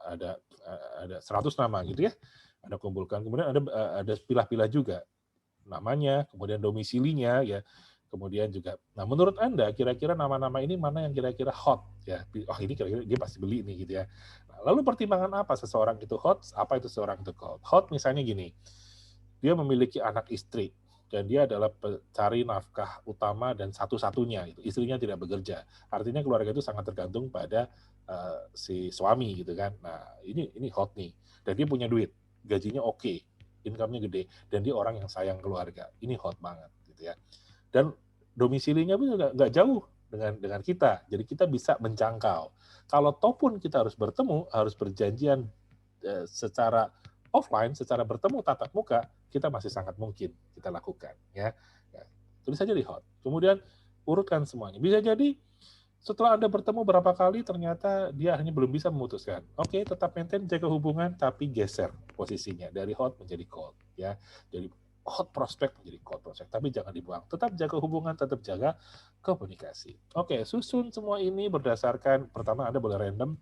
ada 100 nama gitu ya. Anda kumpulkan, kemudian ada pilah-pilah juga namanya, kemudian domisilinya ya. Kemudian juga, nah menurut Anda kira-kira nama-nama ini mana yang kira-kira hot ya? Oh ini kira-kira dia pasti beli nih gitu ya. Nah, lalu pertimbangan apa seseorang itu hot? Apa itu seseorang itu cold? Hot misalnya gini, dia memiliki anak istri dan dia adalah pencari nafkah utama dan satu-satunya. Istrinya tidak bekerja. Artinya keluarga itu sangat tergantung pada si suami gitu kan. Nah ini hot nih. Dan dia punya duit, gajinya oke, income-nya gede, dan dia orang yang sayang keluarga. Ini hot banget gitu ya. Dan domisilinya pun juga nggak jauh dengan kita. Jadi kita bisa menjangkau. Kalau toh pun kita harus bertemu, harus berjanjian secara offline, secara bertemu tatap muka, kita masih sangat mungkin kita lakukan. Ya. Tulis saja di hot. Kemudian urutkan semuanya. Bisa jadi Setelah Anda bertemu berapa kali, ternyata dia hanya belum bisa memutuskan. Oke, tetap maintain, jaga hubungan, tapi geser posisinya dari hot menjadi cold, ya. Dari hot prospect menjadi cold prospect, tapi jangan dibuang. Tetap jaga hubungan, tetap jaga komunikasi. Oke, susun semua ini berdasarkan, pertama Anda boleh random,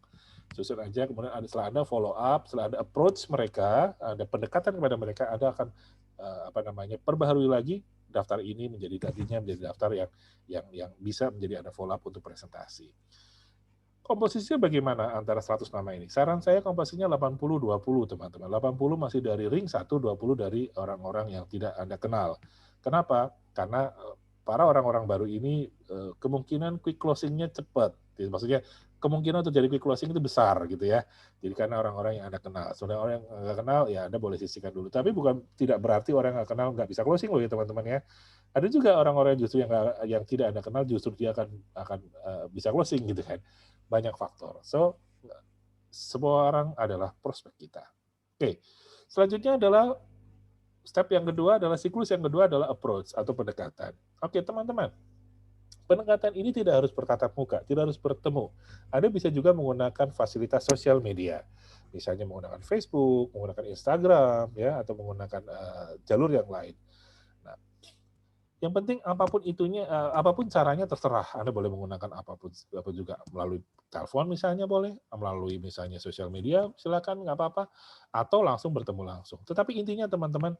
susun aja, kemudian setelah Anda follow up, setelah Anda approach mereka, ada pendekatan kepada mereka, Anda akan perbaharui lagi daftar ini menjadi daftar yang bisa menjadi Anda follow up untuk presentasi. Komposisinya bagaimana antara 100 nama ini? Saran saya komposisinya 80-20, teman-teman. 80 masih dari ring 1, 20 dari orang-orang yang tidak Anda kenal. Kenapa? Karena para orang-orang baru ini kemungkinan quick closing-nya cepat. Maksudnya kemungkinan untuk jadi quick closing itu besar gitu ya. Jadi karena orang-orang yang Anda kenal. Sebenarnya orang yang nggak kenal ya Anda boleh sisihkan dulu. Tapi bukan tidak berarti orang yang nggak kenal nggak bisa closing loh ya teman-teman ya. Ada juga orang-orang justru yang tidak Anda kenal justru dia akan bisa closing gitu kan. Banyak faktor. So semua orang adalah prospek kita. Oke. Selanjutnya adalah step yang kedua adalah siklus yang kedua adalah approach atau pendekatan. Oke, teman-teman. Pendekatan ini tidak harus bertatap muka, tidak harus bertemu. Anda bisa juga menggunakan fasilitas sosial media. Misalnya menggunakan Facebook, menggunakan Instagram, ya, atau menggunakan jalur yang lain. Nah, yang penting apapun itunya, apapun caranya terserah. Anda boleh menggunakan apapun juga, melalui telepon misalnya boleh, melalui misalnya sosial media, silakan, nggak apa-apa, atau langsung bertemu langsung. Tetapi intinya teman-teman,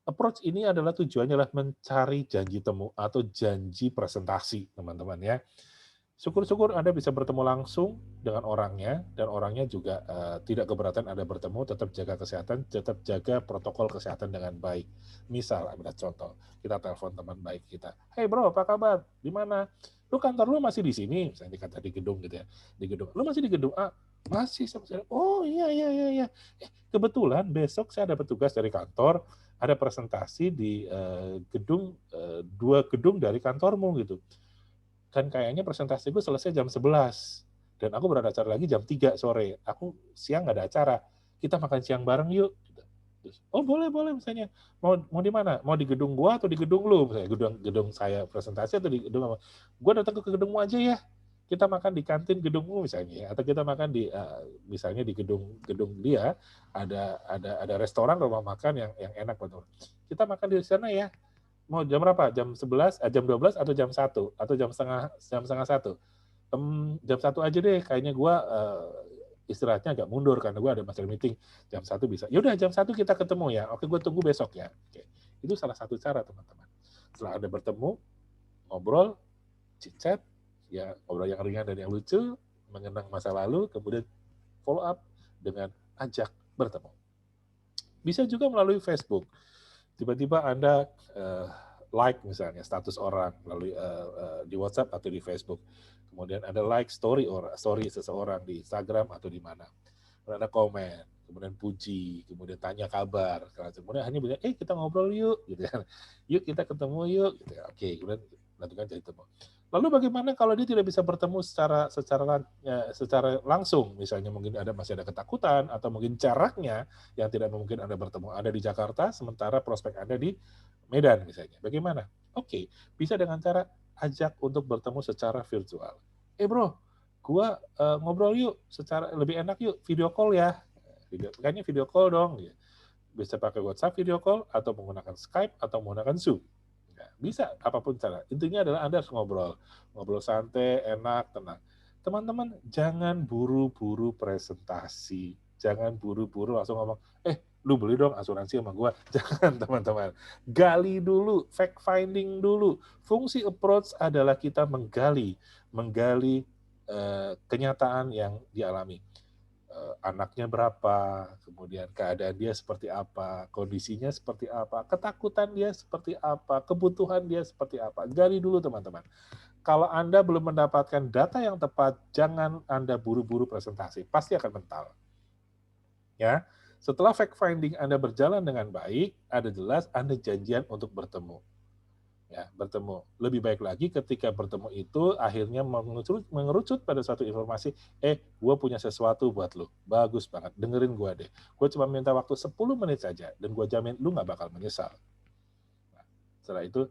approach ini adalah tujuannya adalah mencari janji temu atau janji presentasi, teman-teman ya. Syukur-syukur Anda bisa bertemu langsung dengan orangnya, dan orangnya juga tidak keberatan Anda bertemu, tetap jaga kesehatan, tetap jaga protokol kesehatan dengan baik. Misal, ada contoh, kita telepon teman baik kita, "Hey bro, apa kabar? Di mana? Lu kantor lu masih di sini?" Misalnya dikata di gedung gitu ya, di gedung. "Lu masih di gedung A?" "Masih." "Oh iya, iya, iya, iya. Kebetulan besok saya dapat tugas dari kantor, ada presentasi di dua gedung dari kantormu gitu. Kan kayaknya presentasi gue selesai jam 11 dan aku berada acara lagi jam 3 sore. Aku siang nggak ada acara. Kita makan siang bareng yuk. Terus, oh boleh boleh misalnya. Mau di mana? Mau di gedung gua atau di gedung lu? Misalnya gedung saya presentasi atau di gedung apa? Gua datang ke gedungmu aja ya. Kita makan di kantin gedungmu misalnya, atau kita makan di misalnya di gedung dia ada restoran rumah makan yang enak betul. Kita makan di sana ya. Mau jam berapa? Jam 12 atau jam 1 atau jam setengah 1. Jam 1 aja deh, kayaknya gue istirahatnya agak mundur karena gue ada masalah meeting. Jam 1 bisa. Ya udah jam 1 kita ketemu ya. Oke, gue tunggu besok ya. Oke. Itu salah satu cara, teman-teman. Setelah Anda bertemu, ngobrol, chit-chat, ya ngobrol yang ringan dan yang lucu, mengenang masa lalu, kemudian follow up dengan ajak bertemu. Bisa juga melalui Facebook. Tiba-tiba Anda like misalnya status orang melalui di WhatsApp atau di Facebook. Kemudian Anda like story seseorang di Instagram atau di mana. Kemudian Anda komen, kemudian puji, kemudian tanya kabar. Kemudian hanya bilang, kita ngobrol yuk, gitu kan. Yuk kita ketemu yuk, gitu ya. Oke, kemudian lakukan jadi temu. Lalu bagaimana kalau dia tidak bisa bertemu secara langsung, misalnya mungkin masih ada ketakutan atau mungkin jaraknya yang tidak mungkin Anda bertemu. Anda di Jakarta, sementara prospek Anda di Medan misalnya. Bagaimana? Oke, bisa dengan cara ajak untuk bertemu secara virtual. Bro, gua ngobrol yuk, secara lebih enak yuk, video call ya. Kayaknya video call dong. Bisa pakai WhatsApp video call, atau menggunakan Skype, atau menggunakan Zoom. Bisa apapun cara. Intinya adalah Anda harus ngobrol santai, enak, tenang. Teman-teman, jangan buru-buru presentasi, jangan buru-buru langsung ngomong, lu beli dong asuransi sama gue. Jangan, teman-teman. Gali dulu, fact finding dulu. Fungsi approach adalah kita menggali kenyataan yang dialami. Anaknya berapa, kemudian keadaan dia seperti apa, kondisinya seperti apa, ketakutan dia seperti apa, kebutuhan dia seperti apa. Gali dulu, teman-teman. Kalau Anda belum mendapatkan data yang tepat, jangan Anda buru-buru presentasi, pasti akan mental. Ya, setelah fact finding Anda berjalan dengan baik, ada jelas Anda janjian untuk bertemu. Ya, bertemu. Lebih baik lagi ketika bertemu itu akhirnya mengerucut pada suatu informasi, gue punya sesuatu buat lu. Bagus banget, dengerin gue deh. Gue cuma minta waktu 10 menit saja, dan gue jamin lu gak bakal menyesal. Nah, setelah itu,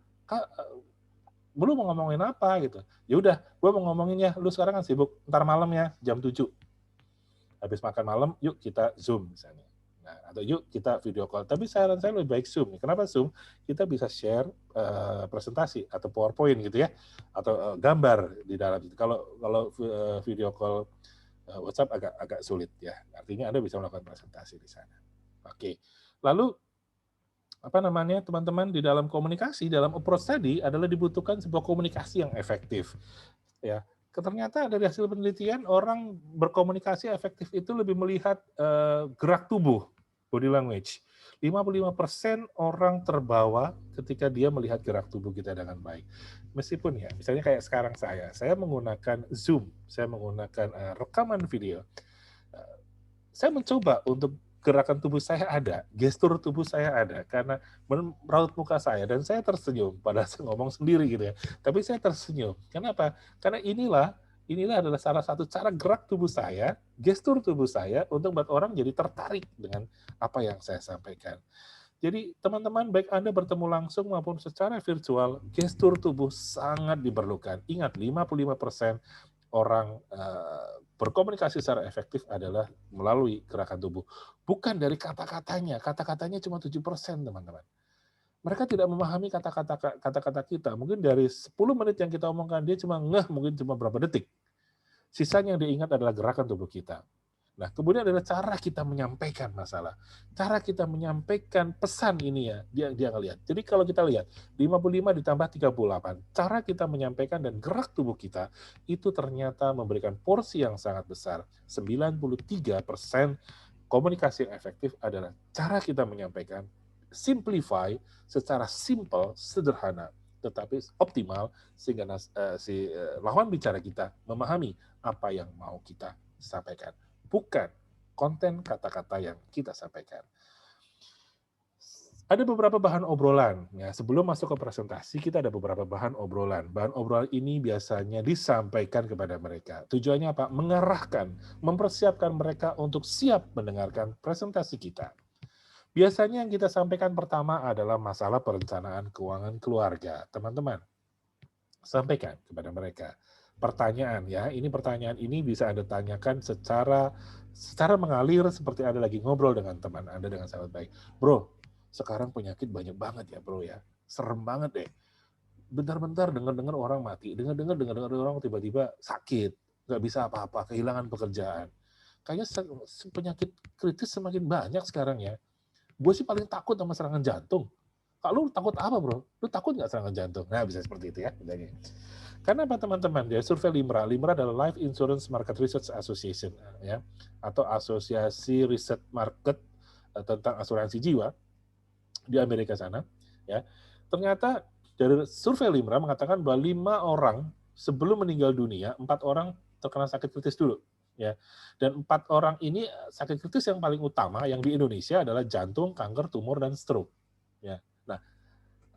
lu mau ngomongin apa gitu. Ya udah, gue mau ngomonginnya, lu sekarang kan sibuk, ntar malam ya, jam 7. Habis makan malam, yuk kita Zoom misalnya. Nah, atau yuk kita video call. Tapi saran saya lebih baik Zoom. Kenapa Zoom? Kita bisa share presentasi atau PowerPoint gitu ya, atau gambar di dalam. Kalau video call WhatsApp agak sulit ya. Artinya Anda bisa melakukan presentasi di sana. Oke. Lalu apa namanya, teman-teman, di dalam komunikasi, dalam approach tadi adalah dibutuhkan sebuah komunikasi yang efektif. Ya, ternyata dari hasil penelitian orang berkomunikasi efektif itu lebih melihat gerak tubuh, body language. 55% orang terbawa ketika dia melihat gerak tubuh kita dengan baik. Meskipun ya, misalnya kayak sekarang saya menggunakan Zoom, saya menggunakan rekaman video. Saya mencoba untuk gerakan tubuh saya ada, gestur tubuh saya ada, karena meraut muka saya, dan saya tersenyum, padahal saya ngomong sendiri gitu ya. Tapi saya tersenyum. Kenapa? Karena inilah adalah salah satu cara gerak tubuh saya, gestur tubuh saya, untuk buat orang jadi tertarik dengan apa yang saya sampaikan. Jadi teman-teman, baik Anda bertemu langsung maupun secara virtual, gestur tubuh sangat diperlukan. Ingat, 55% orang berkomunikasi secara efektif adalah melalui gerakan tubuh. Bukan dari kata-katanya. Kata-katanya cuma 7%, teman-teman. Mereka tidak memahami kata-kata kita. Mungkin dari 10 menit yang kita omongkan, dia cuma mungkin cuma berapa detik. Sisanya yang dia ingat adalah gerakan tubuh kita. Nah, kemudian adalah cara kita menyampaikan masalah. Cara kita menyampaikan pesan ini ya, dia ngelihat. Jadi kalau kita lihat, 55 ditambah 38, cara kita menyampaikan dan gerak tubuh kita, itu ternyata memberikan porsi yang sangat besar. 93% komunikasi yang efektif adalah cara kita menyampaikan, simplify, secara simple, sederhana, tetapi optimal, sehingga lawan bicara kita memahami apa yang mau kita sampaikan. Bukan konten kata-kata yang kita sampaikan. Ada beberapa bahan obrolan. Ya, sebelum masuk ke presentasi, kita ada beberapa bahan obrolan. Bahan obrolan ini biasanya disampaikan kepada mereka. Tujuannya apa? Mengarahkan, mempersiapkan mereka untuk siap mendengarkan presentasi kita. Biasanya yang kita sampaikan pertama adalah masalah perencanaan keuangan keluarga. Teman-teman, sampaikan kepada mereka. Pertanyaan ya, pertanyaan ini bisa Anda tanyakan secara mengalir seperti Anda lagi ngobrol dengan teman Anda, dengan sahabat baik. Bro, sekarang penyakit banyak banget ya bro ya, serem banget deh. Bentar-bentar dengar-dengar orang mati, dengar-dengar orang tiba-tiba sakit, nggak bisa apa-apa, kehilangan pekerjaan. Kayaknya penyakit kritis semakin banyak sekarang ya. Gue sih paling takut sama serangan jantung. Kalau lu takut apa bro? Lu takut nggak serangan jantung? Nah bisa seperti itu ya. Karena apa teman-teman? Dari survei LIMRA adalah Life Insurance Market Research Association ya, atau Asosiasi Riset Market tentang asuransi jiwa di Amerika sana ya. Ternyata dari survei LIMRA mengatakan bahwa 5 orang sebelum meninggal dunia, 4 orang terkena sakit kritis dulu ya. Dan 4 orang ini sakit kritis yang paling utama yang di Indonesia adalah jantung, kanker, tumor, dan stroke ya. Nah,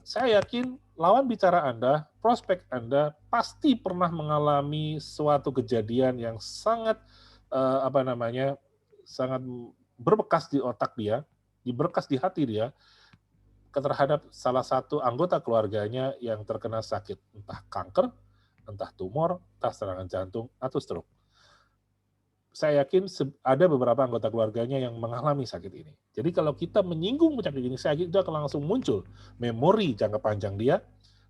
saya yakin lawan bicara Anda, prospek Anda pasti pernah mengalami suatu kejadian yang sangat sangat berbekas di otak dia, berbekas di hati dia terhadap salah satu anggota keluarganya yang terkena sakit, entah kanker, entah tumor, entah serangan jantung atau stroke. Saya yakin ada beberapa anggota keluarganya yang mengalami sakit ini. Jadi kalau kita menyinggung penyakit ini, saya yakin itu akan langsung muncul memori jangka panjang dia,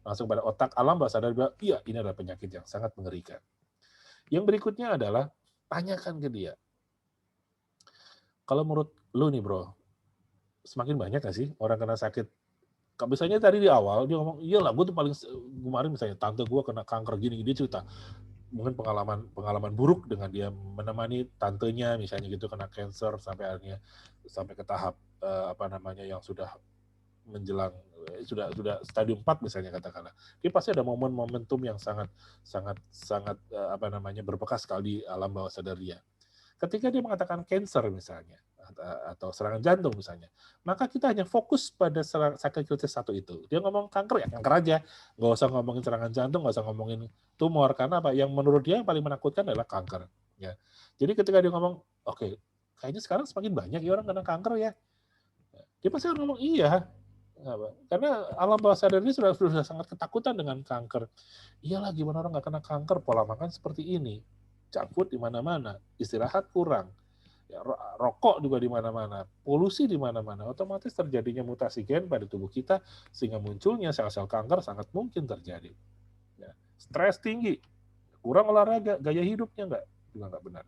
langsung pada otak alam bawah sadar dia, iya ini adalah penyakit yang sangat mengerikan. Yang berikutnya adalah, tanyakan ke dia. Kalau menurut lu nih bro, semakin banyak nggak sih orang kena sakit? Misalnya tadi di awal, dia ngomong, iyalah gue tuh paling, kemarin misalnya tante gue kena kanker gini, dia cerita. Mungkin pengalaman buruk dengan dia menemani tantenya misalnya gitu kena cancer sampai akhirnya sampai ke tahap yang sudah menjelang sudah stadium 4 misalnya katakanlah. Dia pasti ada momentum yang sangat berbekas sekali di alam bawah sadar dia. Ketika dia mengatakan cancer misalnya atau serangan jantung misalnya, maka kita hanya fokus pada sakit kritis satu itu. Dia ngomong kanker ya kanker aja, nggak usah ngomongin serangan jantung, nggak usah ngomongin tumor, karena apa? Yang menurut dia yang paling menakutkan adalah kanker. Ya. Jadi ketika dia ngomong, oke, kayaknya sekarang semakin banyak ya orang kena kanker ya. Dia pasti akan ngomong iya. Karena alam bawah sadar ini sudah sangat ketakutan dengan kanker. Iyalah, gimana orang nggak kena kanker, pola makan seperti ini, junk food di mana-mana, istirahat kurang, ya, rokok juga di mana-mana, polusi di mana-mana, otomatis terjadinya mutasi gen pada tubuh kita sehingga munculnya sel-sel kanker sangat mungkin terjadi. Ya. Stres tinggi, kurang olahraga, gaya hidupnya juga nggak benar.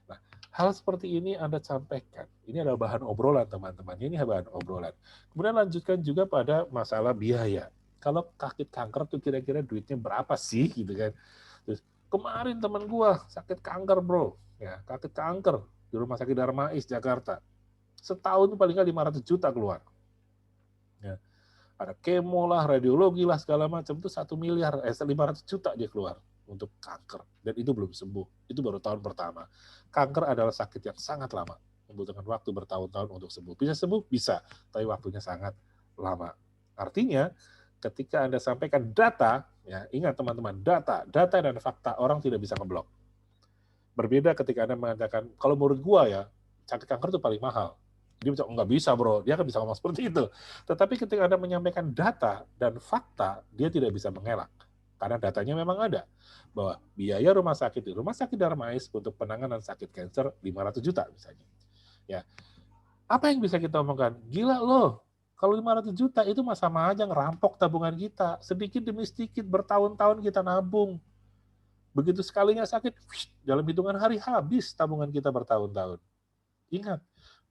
Nah, hal seperti ini Anda sampaikan. Ini adalah bahan obrolan, teman-teman. Ini bahan obrolan. Kemudian lanjutkan juga pada masalah biaya. Kalau sakit kanker tuh kira-kira duitnya berapa sih, gitu kan? Terus kemarin teman gua sakit kanker, bro. Ya, sakit kanker di Rumah Sakit Darmais Jakarta. Setahun itu paling nggak 500 juta keluar. Ya. Ada kemo lah, radiologi lah, segala macam itu 1 miliar, 500 juta dia keluar untuk kanker. Dan itu belum sembuh. Itu baru tahun pertama. Kanker adalah sakit yang sangat lama. Membutuhkan waktu bertahun-tahun untuk sembuh. Bisa sembuh? Bisa. Tapi waktunya sangat lama. Artinya, ketika Anda sampaikan data, ya ingat teman-teman, data dan fakta, orang tidak bisa ngeblok. Berbeda ketika Anda mengatakan, kalau menurut gua ya, sakit kanker itu paling mahal. Dia bisa, nggak bisa bro, dia kan bisa ngomong seperti itu. Tetapi ketika Anda menyampaikan data dan fakta, dia tidak bisa mengelak. Karena datanya memang ada. Bahwa biaya rumah sakit di Rumah Sakit Darmais untuk penanganan sakit kanker 500 juta misalnya. Ya. Apa yang bisa kita omongkan? Gila loh, kalau 500 juta itu sama aja ngerampok tabungan kita. Sedikit demi sedikit bertahun-tahun kita nabung. Begitu sekalinya sakit, dalam hitungan hari habis tabungan kita bertahun-tahun. Ingat,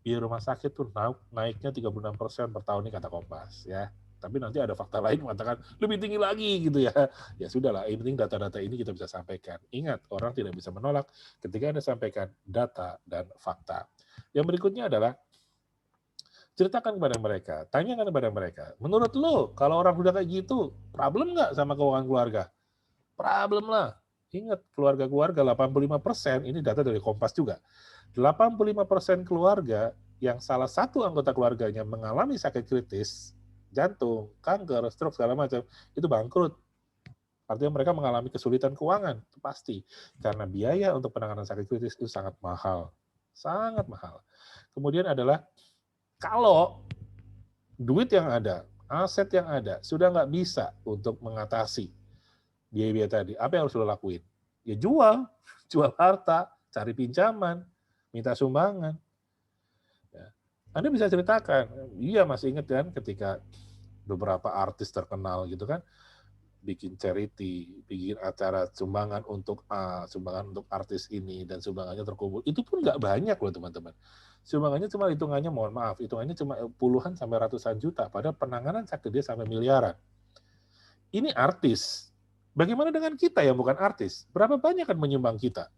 biaya rumah sakit tuh naiknya 36% per tahun nih kata Kompas ya. Tapi nanti ada fakta lain mengatakan lebih tinggi lagi gitu ya. Ya sudahlah, yang penting data-data ini kita bisa sampaikan. Ingat, orang tidak bisa menolak ketika Anda sampaikan data dan fakta. Yang berikutnya adalah ceritakan kepada mereka, tanyakan kepada mereka. Menurut lo, kalau orang udah kayak gitu, problem nggak sama keuangan keluarga? Problem lah. Ingat, keluarga-keluarga 85%, ini data dari Kompas juga, 85% keluarga yang salah satu anggota keluarganya mengalami sakit kritis, jantung, kanker, stroke, segala macam, itu bangkrut. Artinya mereka mengalami kesulitan keuangan, itu pasti. Karena biaya untuk penanganan sakit kritis itu sangat mahal. Sangat mahal. Kemudian adalah, kalau duit yang ada, aset yang ada, sudah nggak bisa untuk mengatasi biaya-biaya tadi, apa yang harus lo lakuin? Ya jual, jual harta, cari pinjaman, minta sumbangan. Ya. Anda bisa ceritakan, iya masih ingat kan ketika beberapa artis terkenal gitu kan, bikin charity, bikin acara sumbangan untuk sumbangan untuk artis ini, dan sumbangannya terkumpul. Itu pun nggak banyak loh teman-teman. Sumbangannya cuma hitungannya, mohon maaf, hitungannya cuma puluhan sampai ratusan juta, padahal penanganan sakit dia sampai miliaran. Ini artis. Bagaimana dengan kita yang bukan artis? Berapa banyak kan menyumbang kita?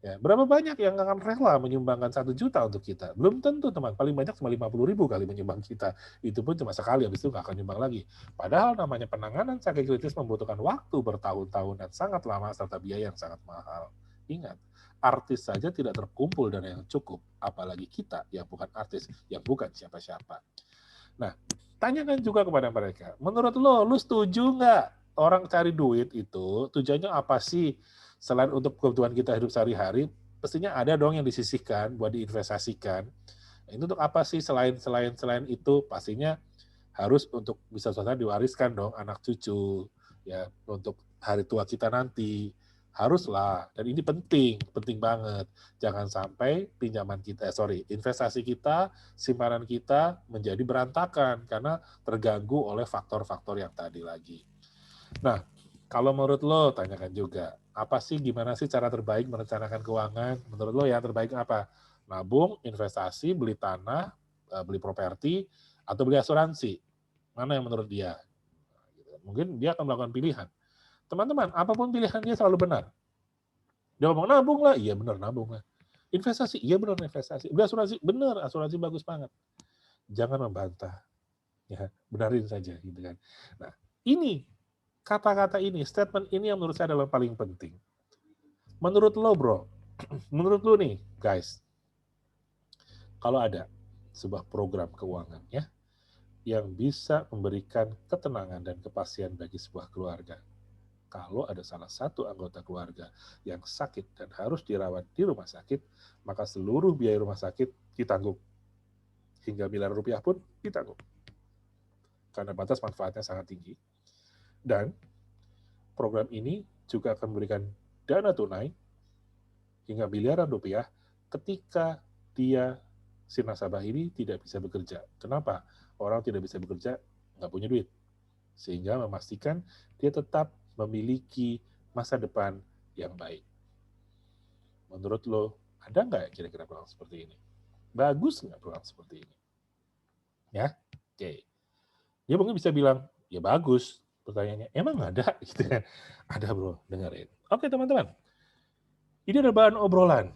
Ya, berapa banyak yang akan rela menyumbangkan 1 juta untuk kita? Belum tentu, teman. Paling banyak cuma 50.000 kali menyumbang kita. Itu pun cuma sekali, habis itu nggak akan nyumbang lagi. Padahal namanya penanganan sakit kritis membutuhkan waktu bertahun-tahun dan sangat lama serta biaya yang sangat mahal. Ingat, artis saja tidak terkumpul dana yang cukup, apalagi kita yang bukan artis, yang bukan siapa-siapa. Nah, tanyakan juga kepada mereka, menurut lu setuju nggak orang cari duit itu tujuannya apa sih? Selain untuk kebutuhan kita hidup sehari-hari, pastinya ada dong yang disisihkan buat diinvestasikan. Itu untuk apa sih selain itu? Pastinya harus untuk bisa suatu diwariskan dong anak cucu, ya untuk hari tua kita nanti. Haruslah, dan ini penting banget. Jangan sampai pinjaman kita, investasi kita, simpanan kita menjadi berantakan karena terganggu oleh faktor-faktor yang tadi lagi. Nah, kalau menurut lo, tanyakan juga, apa sih, gimana sih cara terbaik merencanakan keuangan? Menurut lo yang terbaik apa? Nabung, investasi, beli tanah, beli properti, atau beli asuransi? Mana yang menurut dia? Mungkin dia akan melakukan pilihan. Teman-teman, apapun pilihan dia selalu benar. Dia ngomong nabung lah, iya benar nabung lah. Investasi, iya benar investasi. Beli asuransi, benar asuransi bagus banget. Jangan membantah, ya benarin saja gitu kan. Nah, ini kata-kata ini, statement ini yang menurut saya adalah paling penting. Menurut lo bro, menurut lo nih guys, kalau ada sebuah program keuangan ya yang bisa memberikan ketenangan dan kepastian bagi sebuah keluarga, kalau ada salah satu anggota keluarga yang sakit dan harus dirawat di rumah sakit, maka seluruh biaya rumah sakit ditanggung. Hingga miliaran rupiah pun ditanggung. karena batas manfaatnya sangat tinggi. Dan program ini juga akan memberikan dana tunai hingga miliaran rupiah ketika si nasabah ini tidak bisa bekerja. Kenapa? Orang tidak bisa bekerja, nggak punya duit. Sehingga memastikan dia tetap memiliki masa depan yang baik. Menurut lo, ada nggak kira-kira program seperti ini? Bagus nggak program seperti ini? Ya, oke. Dia mungkin bisa bilang, ya bagus. Pertanyaannya, emang ada? Gitu kan? Ada bro, dengerin. Oke teman-teman, ini adalah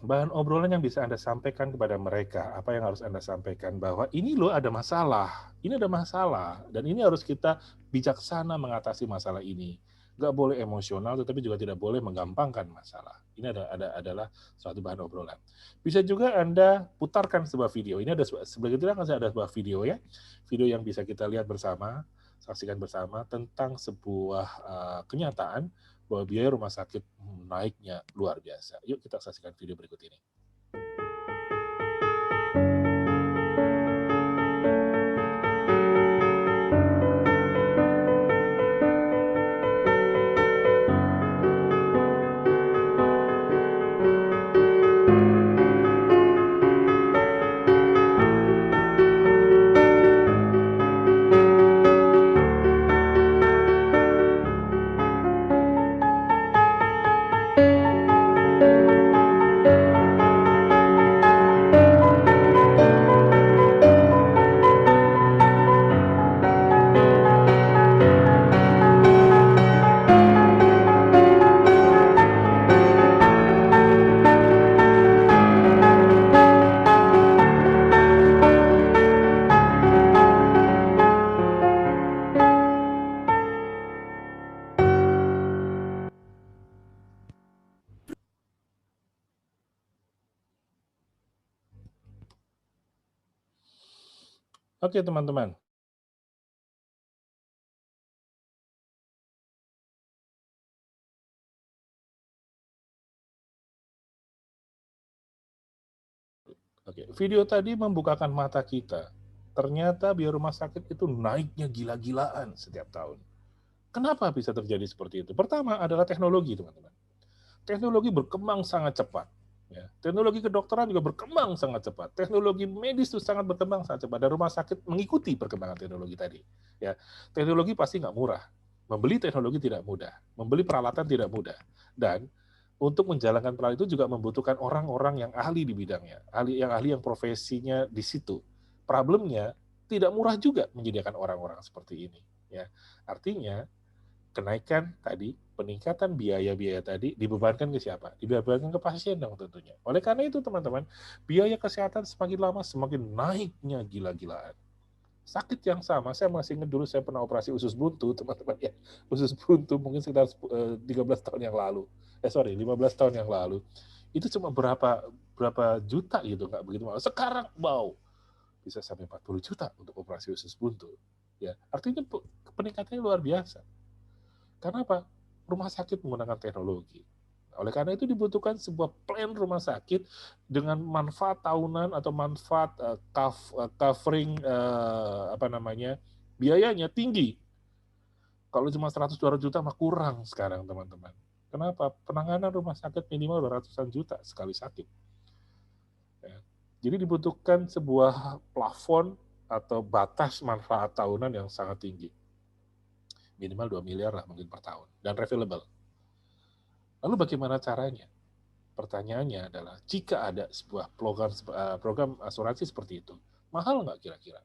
bahan obrolan yang bisa Anda sampaikan kepada mereka. Apa yang harus Anda sampaikan? Bahwa ini loh ada masalah, dan ini harus kita bijaksana mengatasi masalah ini. Nggak boleh emosional, tetapi juga tidak boleh menggampangkan masalah. Ini adalah suatu bahan obrolan. Bisa juga Anda putarkan sebuah video. Ini ada sebagai tidak akan ada sebuah video ya, video yang bisa kita lihat bersama, saksikan bersama tentang sebuah kenyataan bahwa biaya rumah sakit naiknya luar biasa. Yuk kita saksikan video berikut ini. Oke teman-teman. Oke, video tadi membukakan mata kita. Ternyata biaya rumah sakit itu naiknya gila-gilaan setiap tahun. Kenapa bisa terjadi seperti itu? Pertama adalah teknologi, teman-teman. Teknologi berkembang sangat cepat. Ya. Teknologi kedokteran juga berkembang sangat cepat. Teknologi medis itu sangat berkembang sangat cepat. Dan rumah sakit mengikuti perkembangan teknologi tadi. Ya. Teknologi pasti nggak murah. Membeli teknologi tidak mudah. Membeli peralatan tidak mudah. Dan untuk menjalankan peralatan itu juga membutuhkan orang-orang yang ahli di bidangnya. Ahli yang profesinya di situ. Problemnya tidak murah juga menyediakan orang-orang seperti ini. Ya. Artinya, kenaikan tadi, peningkatan biaya-biaya tadi dibebankan ke siapa? Dibebankan ke pasien dong tentunya. Oleh karena itu teman-teman, biaya kesehatan semakin lama semakin naiknya gila-gilaan. Sakit yang sama, saya masih ingat dulu saya pernah operasi usus buntu, teman-teman ya. Usus buntu mungkin sekitar 13 tahun yang lalu. 15 tahun yang lalu. Itu cuma berapa juta gitu, nggak begitu mahal. Sekarang, wow, bisa sampai 40 juta untuk operasi usus buntu. Ya, artinya peningkatannya luar biasa. Karena apa? Rumah sakit menggunakan teknologi. Oleh karena itu dibutuhkan sebuah plan rumah sakit dengan manfaat tahunan atau manfaat covering biayanya tinggi. Kalau cuma 100-200 juta mah kurang sekarang teman-teman. Kenapa? Penanganan rumah sakit minimal 200-an juta sekali sakit. Ya. Jadi dibutuhkan sebuah plafon atau batas manfaat tahunan yang sangat tinggi. Minimal 2 miliar lah mungkin per tahun. Dan refillable. Lalu bagaimana caranya? Pertanyaannya adalah, jika ada sebuah program asuransi seperti itu, mahal nggak kira-kira?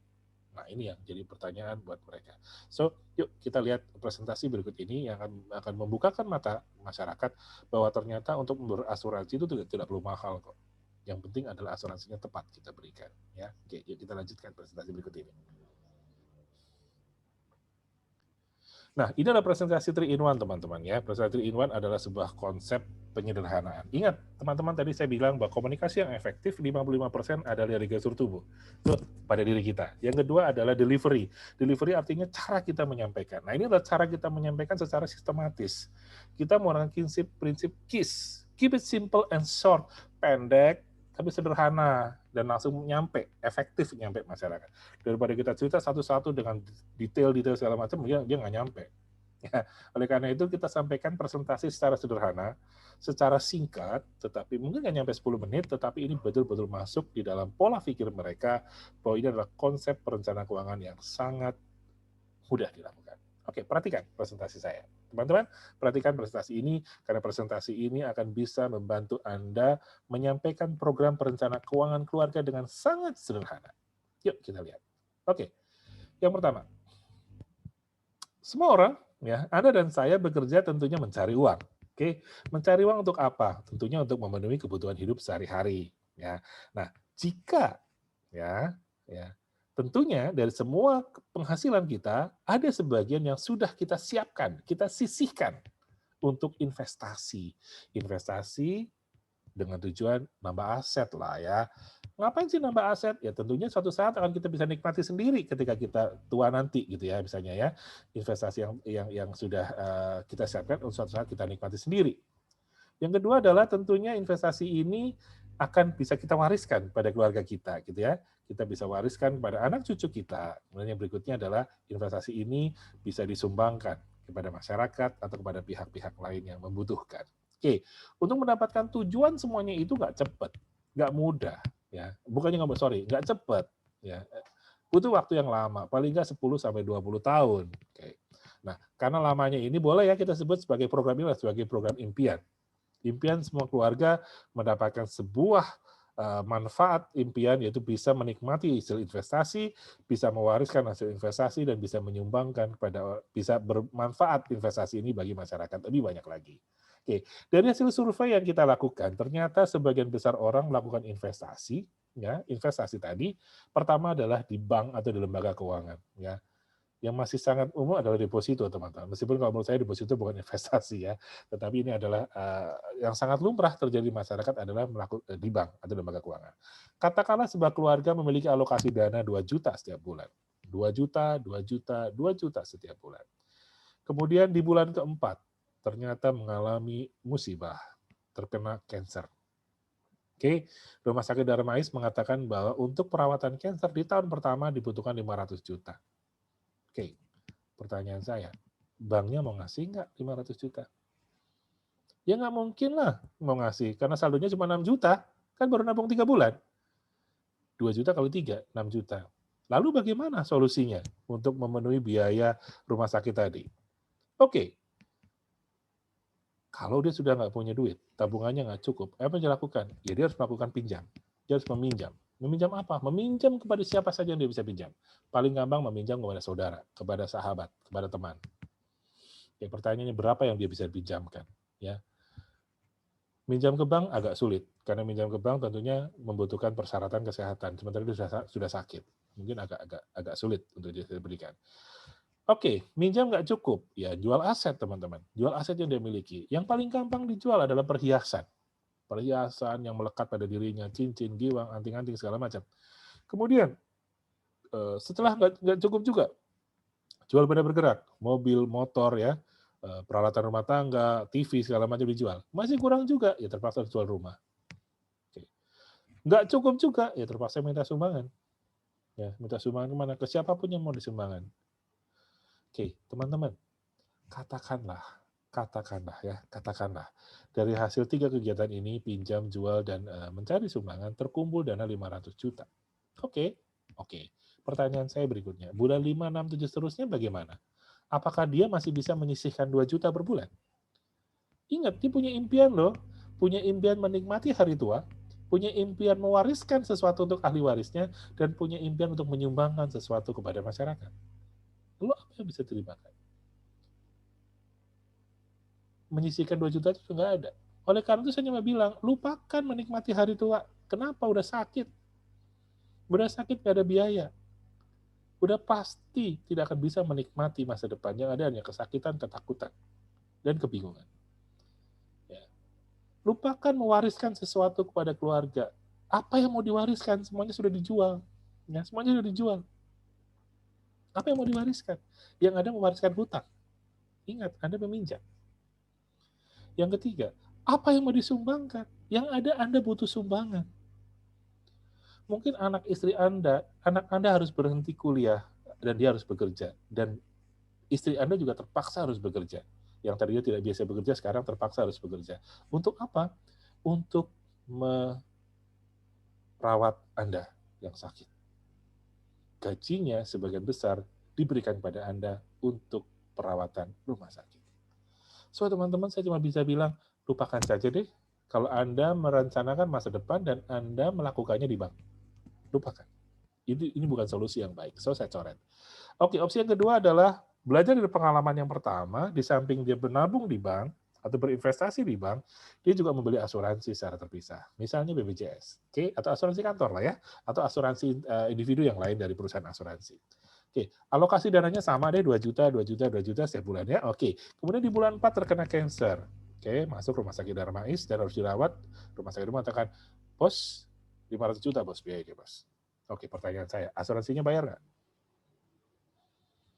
Nah, ini yang jadi pertanyaan buat mereka. So, yuk kita lihat presentasi berikut ini yang akan membukakan mata masyarakat bahwa ternyata untuk berasuransi itu tidak perlu mahal kok. Yang penting adalah asuransinya tepat kita berikan. Ya, oke, yuk kita lanjutkan presentasi berikut ini. Nah, ini adalah presentasi 3-in-1, teman-teman ya. Presentasi 3-in-1 adalah sebuah konsep penyederhanaan. Ingat, teman-teman, tadi saya bilang bahwa komunikasi yang efektif 55% adalah dari gestur tubuh. Itu pada diri kita. Yang kedua adalah delivery. Delivery artinya cara kita menyampaikan. Nah, ini adalah cara kita menyampaikan secara sistematis. Kita menggunakan prinsip KISS. Keep it simple and short. Pendek, tapi sederhana dan langsung nyampe, efektif nyampe masyarakat. Daripada kita cerita satu-satu dengan detail-detail segala macam, dia nggak nyampe. Ya, oleh karena itu kita sampaikan presentasi secara sederhana, secara singkat, tetapi mungkin nggak nyampe 10 menit, tetapi ini betul-betul masuk di dalam pola pikir mereka bahwa ini adalah konsep perencanaan keuangan yang sangat mudah dilakukan. Oke, perhatikan presentasi saya. Teman-teman, perhatikan presentasi ini, karena presentasi ini akan bisa membantu Anda menyampaikan program perencanaan keuangan keluarga dengan sangat sederhana. Yuk kita lihat. Oke, yang pertama, semua orang, ya, Anda dan saya bekerja tentunya mencari uang. Oke, mencari uang untuk apa? Tentunya untuk memenuhi kebutuhan hidup sehari-hari. Ya, nah jika ya, tentunya dari semua penghasilan kita ada sebagian yang sudah kita siapkan, kita sisihkan untuk investasi. Investasi dengan tujuan nambah aset lah ya. Ngapain sih nambah aset? Ya tentunya suatu saat akan kita bisa nikmati sendiri ketika kita tua nanti gitu ya, misalnya ya. Investasi yang sudah kita siapkan untuk suatu saat kita nikmati sendiri. Yang kedua adalah tentunya investasi ini akan bisa kita wariskan pada keluarga kita gitu ya. Kita bisa wariskan pada anak cucu kita. Kemudian yang berikutnya adalah investasi ini bisa disumbangkan kepada masyarakat atau kepada pihak-pihak lain yang membutuhkan. Oke, untuk mendapatkan tujuan semuanya itu nggak cepat, nggak mudah, ya. Bukannya nggak cepat, ya. Butuh waktu yang lama, paling nggak 10 sampai 20 tahun. Oke. Nah, karena lamanya ini boleh ya kita sebut sebagai program ini sebagai program impian. Impian semua keluarga mendapatkan sebuah manfaat impian, yaitu bisa menikmati hasil investasi, bisa mewariskan hasil investasi, dan bisa menyumbangkan kepada, bisa bermanfaat investasi ini bagi masyarakat lebih banyak lagi. Oke, dari hasil survei yang kita lakukan, ternyata sebagian besar orang melakukan investasi, ya, investasi tadi, pertama adalah di bank atau di lembaga keuangan, ya. Yang masih sangat umum adalah deposito, teman-teman. Meskipun kalau menurut saya deposito bukan investasi ya, tetapi ini adalah yang sangat lumrah terjadi di masyarakat adalah melakukan di bank atau lembaga keuangan. Katakanlah sebuah keluarga memiliki alokasi dana 2 juta setiap bulan. 2 juta, 2 juta, 2 juta setiap bulan. Kemudian di bulan keempat, ternyata mengalami musibah, terkena kanker. Oke, Rumah Sakit Darmais mengatakan bahwa untuk perawatan kanker di tahun pertama dibutuhkan 500 juta. Oke, pertanyaan saya, banknya mau ngasih nggak 500 juta? Ya nggak mungkin lah mau ngasih, karena saldonya cuma 6 juta, kan baru nabung 3 bulan. 2 juta kali 3, 6 juta. Lalu bagaimana solusinya untuk memenuhi biaya rumah sakit tadi? Oke, kalau dia sudah nggak punya duit, tabungannya nggak cukup, apa yang dia lakukan? Ya dia harus melakukan pinjam. Dia harus meminjam. Meminjam apa? Meminjam kepada siapa saja yang dia bisa pinjam. Paling gampang meminjam kepada saudara, kepada sahabat, kepada teman. Ya, pertanyaannya berapa yang dia bisa pinjamkan? Ya, minjam ke bank agak sulit, karena minjam ke bank tentunya membutuhkan persyaratan kesehatan, sementara dia sudah sakit. Mungkin agak sulit untuk diberikan. Oke, minjam nggak cukup, ya jual aset teman-teman. Jual aset yang dia miliki. Yang paling gampang dijual adalah perhiasan. Perhiasan yang melekat pada dirinya, cincin, giwang, anting-anting, segala macam. Kemudian, setelah nggak cukup juga, jual benda bergerak, mobil, motor, ya, peralatan rumah tangga, TV, segala macam dijual. Masih kurang juga, ya terpaksa jual rumah. Oke. Nggak cukup juga, ya terpaksa minta sumbangan. Ya, minta sumbangan kemana? Ke siapapun yang mau disumbangkan. Oke, teman-teman, katakanlah dari hasil 3 kegiatan ini, pinjam, jual, dan mencari sumbangan, terkumpul dana 500 juta. Oke. Pertanyaan saya berikutnya, bulan 5, 6, 7 seterusnya bagaimana? Apakah dia masih bisa menyisihkan 2 juta per bulan? Ingat, dia punya impian loh, punya impian menikmati hari tua, punya impian mewariskan sesuatu untuk ahli warisnya, dan punya impian untuk menyumbangkan sesuatu kepada masyarakat. Lalu apa yang bisa diterima? Menyisihkan 2 juta itu nggak ada. Oleh karena itu saya cuma bilang, lupakan menikmati hari tua. Kenapa? Udah sakit nggak ada biaya. Udah pasti tidak akan bisa menikmati masa depan. Yang ada hanya kesakitan, ketakutan, dan kebingungan. Ya. Lupakan mewariskan sesuatu kepada keluarga. Apa yang mau diwariskan? Semuanya sudah dijual. Ya, semuanya sudah dijual. Apa yang mau diwariskan? Yang ada mewariskan hutang. Ingat, Anda meminjam. Yang ketiga, apa yang mau disumbangkan? Yang ada Anda butuh sumbangan. Mungkin anak Anda harus berhenti kuliah dan dia harus bekerja. Dan istri Anda juga terpaksa harus bekerja. Yang tadinya tidak biasa bekerja, sekarang terpaksa harus bekerja. Untuk apa? Untuk merawat Anda yang sakit. Gajinya sebagian besar diberikan pada Anda untuk perawatan rumah sakit. So, teman-teman, saya cuma bisa bilang, lupakan saja deh kalau Anda merencanakan masa depan dan Anda melakukannya di bank. Lupakan. Ini bukan solusi yang baik. So, saya coret. Oke, opsi yang kedua adalah belajar dari pengalaman yang pertama, di samping dia menabung di bank atau berinvestasi di bank, dia juga membeli asuransi secara terpisah. Misalnya BPJS, oke, atau asuransi kantor lah ya, atau asuransi individu yang lain dari perusahaan asuransi. Oke, alokasi dananya sama deh, 2 juta, 2 juta, 2 juta setiap bulan ya. Oke, kemudian di bulan 4 terkena cancer. Oke, masuk rumah sakit Darmais dan harus dirawat. Rumah sakit itu mengatakan, bos, 500 juta bos biayanya bos. Oke, pertanyaan saya, asuransinya bayar nggak?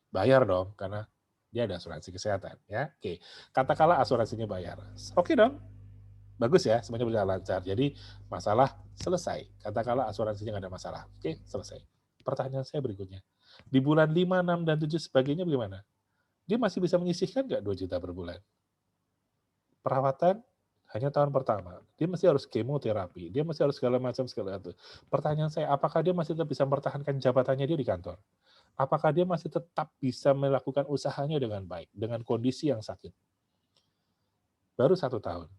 Bayar dong, karena dia ada asuransi kesehatan. Ya, oke. Katakanlah asuransinya bayar. Oke dong, bagus ya, semuanya berjalan lancar. Jadi masalah selesai. Katakanlah asuransinya nggak ada masalah. Oke, selesai. Pertanyaan saya berikutnya. Di bulan 5, 6, dan 7 sebagainya bagaimana? Dia masih bisa menyisihkan nggak 2 juta per bulan? Perawatan hanya tahun pertama. Dia masih harus kemoterapi. Dia masih harus segala macam segala itu. Pertanyaan saya, apakah dia masih tetap bisa mempertahankan jabatannya dia di kantor? Apakah dia masih tetap bisa melakukan usahanya dengan baik, dengan kondisi yang sakit? Baru 1 tahun.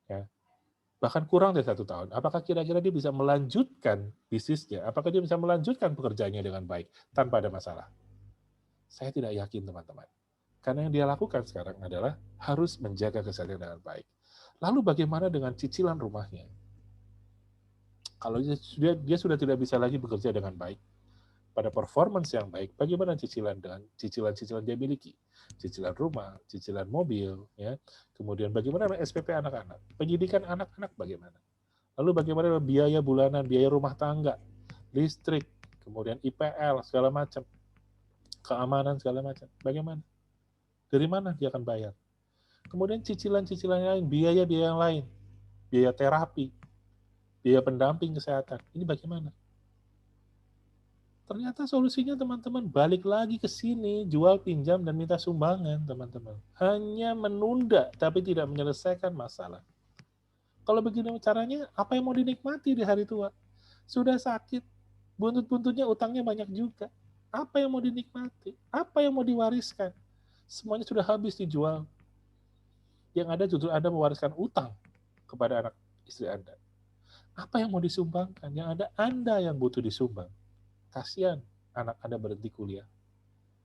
Ya. Bahkan kurang dari 1 tahun. Apakah kira-kira dia bisa melanjutkan bisnisnya? Apakah dia bisa melanjutkan pekerjaannya dengan baik, tanpa ada masalah? Saya tidak yakin, teman-teman. Karena yang dia lakukan sekarang adalah harus menjaga kesehatan dengan baik. Lalu bagaimana dengan cicilan rumahnya? Kalau dia sudah tidak bisa lagi bekerja dengan baik, pada performance yang baik, bagaimana cicilan dengan cicilan-cicilan dia miliki? Cicilan rumah, cicilan mobil, ya. Kemudian bagaimana dengan SPP anak-anak? Pendidikan anak-anak bagaimana? Lalu bagaimana dengan biaya bulanan, biaya rumah tangga, listrik, kemudian IPL, segala macam, keamanan, segala macam. Bagaimana? Dari mana dia akan bayar? Kemudian cicilan-cicilan lain, biaya-biaya yang lain, biaya terapi, biaya pendamping kesehatan. Ini bagaimana? Ternyata solusinya teman-teman balik lagi ke sini, jual pinjam dan minta sumbangan, teman-teman. Hanya menunda tapi tidak menyelesaikan masalah. Kalau begini caranya, apa yang mau dinikmati di hari tua? Sudah sakit, buntut-buntutnya utangnya banyak juga. Apa yang mau dinikmati? Apa yang mau diwariskan? Semuanya sudah habis dijual. Yang ada justru Anda mewariskan utang kepada anak istri Anda. Apa yang mau disumbangkan? Yang ada Anda yang butuh disumbang. Kasihan anak Anda berhenti kuliah,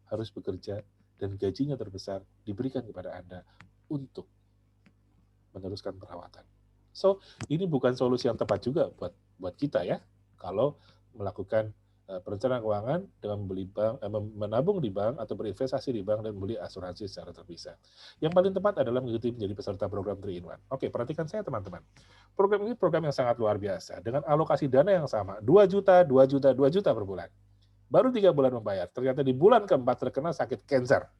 harus bekerja, dan gajinya terbesar diberikan kepada Anda untuk meneruskan perawatan. So, ini bukan solusi yang tepat juga buat kita ya, kalau melakukan perencanaan keuangan dengan menabung di bank atau berinvestasi di bank dan membeli asuransi secara terpisah. Yang paling tepat adalah mengikuti menjadi peserta program 3-in-1. Oke, perhatikan saya teman-teman. Program ini program yang sangat luar biasa, dengan alokasi dana yang sama, 2 juta, 2 juta, 2 juta per bulan. Baru 3 bulan membayar, ternyata di bulan keempat terkena sakit cancer.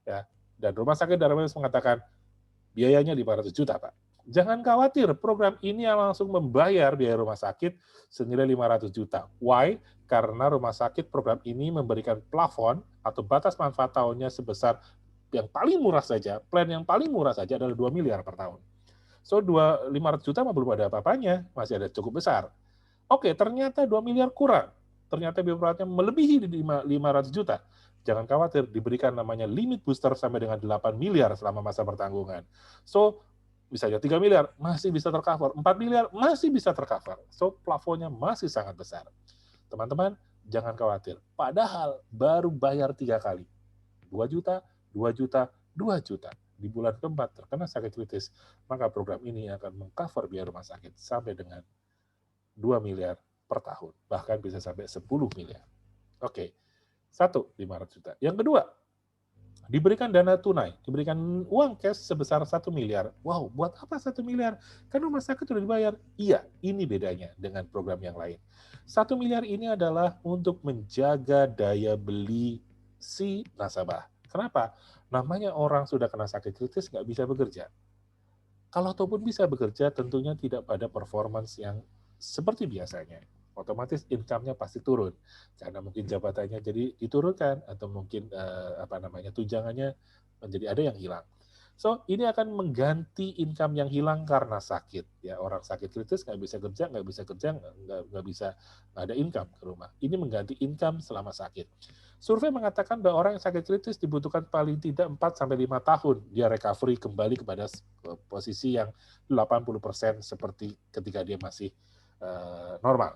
Ya, dan Rumah Sakit Darmais mengatakan, biayanya 500 juta, Pak. Jangan khawatir, program ini yang langsung membayar biaya rumah sakit senilai 500 juta. Why? Karena rumah sakit program ini memberikan plafon atau batas manfaat tahunnya sebesar yang paling murah saja, plan yang paling murah saja adalah 2 miliar per tahun. So, 500 juta mah belum ada apa-apanya, masih ada cukup besar. Oke, ternyata 2 miliar kurang. Ternyata biaya perawatnya melebihi 500 juta. Jangan khawatir, diberikan namanya limit booster sampai dengan 8 miliar selama masa pertanggungan. So, misalnya 3 miliar masih bisa tercover, 4 miliar masih bisa tercover. So, plafonnya masih sangat besar. Teman-teman, jangan khawatir. Padahal baru bayar 3 kali. 2 juta, 2 juta, 2 juta. Di bulan keempat terkena sakit kritis, maka program ini akan mengcover biaya rumah sakit sampai dengan 2 miliar per tahun. Bahkan bisa sampai 10 miliar. Oke, 500 juta. Yang kedua, diberikan dana tunai, diberikan uang cash sebesar 1 miliar. Wow, buat apa 1 miliar? Kan rumah sakit sudah dibayar. Iya, ini bedanya dengan program yang lain. 1 miliar ini adalah untuk menjaga daya beli si nasabah. Kenapa? Namanya orang sudah kena sakit kritis nggak bisa bekerja. Kalau ataupun bisa bekerja, tentunya tidak pada performance yang seperti biasanya. otomatis income-nya pasti turun karena mungkin jabatannya jadi diturunkan atau mungkin tunjangannya menjadi ada yang hilang. So ini akan mengganti income yang hilang karena sakit. Ya orang sakit kritis nggak bisa kerja, nggak bisa nggak ada income ke rumah. Ini mengganti income selama sakit. Survei mengatakan bahwa orang yang sakit kritis dibutuhkan paling tidak 4 sampai 5 tahun dia recovery kembali kepada posisi yang 80% seperti ketika dia masih normal.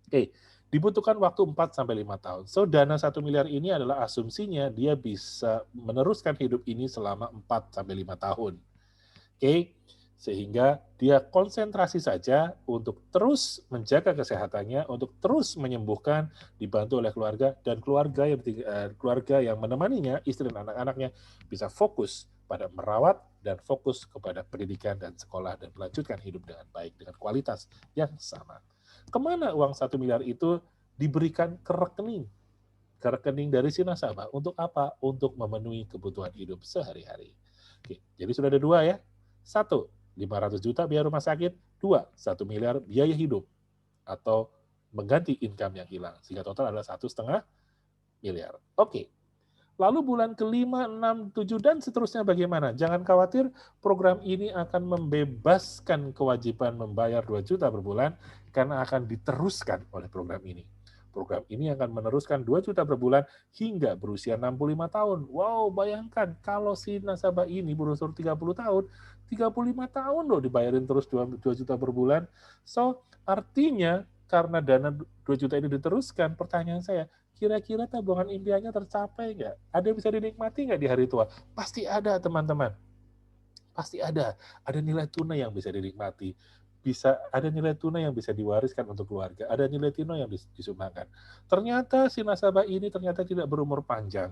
Oke, dibutuhkan waktu 4 sampai 5 tahun. So dana 1 miliar ini adalah asumsinya dia bisa meneruskan hidup ini selama 4 sampai 5 tahun. Oke, sehingga dia konsentrasi saja untuk terus menjaga kesehatannya, untuk terus menyembuhkan, dibantu oleh keluarga, dan keluarga yang menemaninya, istri dan anak-anaknya, bisa fokus pada merawat dan fokus kepada pendidikan dan sekolah dan melanjutkan hidup dengan baik, dengan kualitas yang sama. Kemana uang 1 miliar itu diberikan ke rekening dari si nasabah. Untuk apa? Untuk memenuhi kebutuhan hidup sehari-hari. Oke, jadi sudah ada 2 ya. 1, 500 juta biaya rumah sakit. 2, 1 miliar biaya hidup atau mengganti income yang hilang. Sehingga total adalah 1,5 miliar. Oke. Lalu bulan ke-5, 6, 7, dan seterusnya bagaimana? Jangan khawatir, program ini akan membebaskan kewajiban membayar 2 juta per bulan karena akan diteruskan oleh program ini. Program ini akan meneruskan 2 juta per bulan hingga berusia 65 tahun. Wow, bayangkan kalau si nasabah ini berusia 30 tahun, 35 tahun loh dibayarin terus 2 juta per bulan. So, artinya karena dana 2 juta ini diteruskan, pertanyaan saya, kira-kira tabungan impiannya tercapai nggak? Ada yang bisa dinikmati nggak di hari tua? Pasti ada, teman-teman. Pasti ada. Ada nilai tunai yang bisa dinikmati. Bisa ada nilai tunai yang bisa diwariskan untuk keluarga, ada nilai tunai yang disumbangkan. Ternyata si nasabah ini ternyata tidak berumur panjang,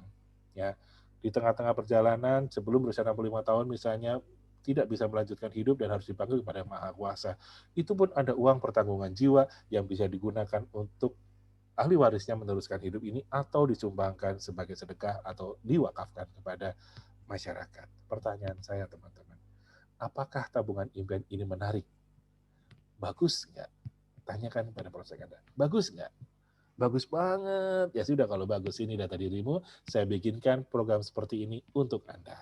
ya. Di tengah-tengah perjalanan sebelum berusia 65 tahun misalnya tidak bisa melanjutkan hidup dan harus dipanggil kepada Yang Maha Kuasa. Itu pun ada uang pertanggungan jiwa yang bisa digunakan untuk ahli warisnya meneruskan hidup ini atau disumbangkan sebagai sedekah atau diwakafkan kepada masyarakat. Pertanyaan saya teman-teman, apakah tabungan impian ini menarik? Bagus nggak? Tanyakan pada prospek Anda. Bagus nggak? Bagus banget. Ya sudah, kalau bagus ini data dirimu, saya bikinkan program seperti ini untuk Anda.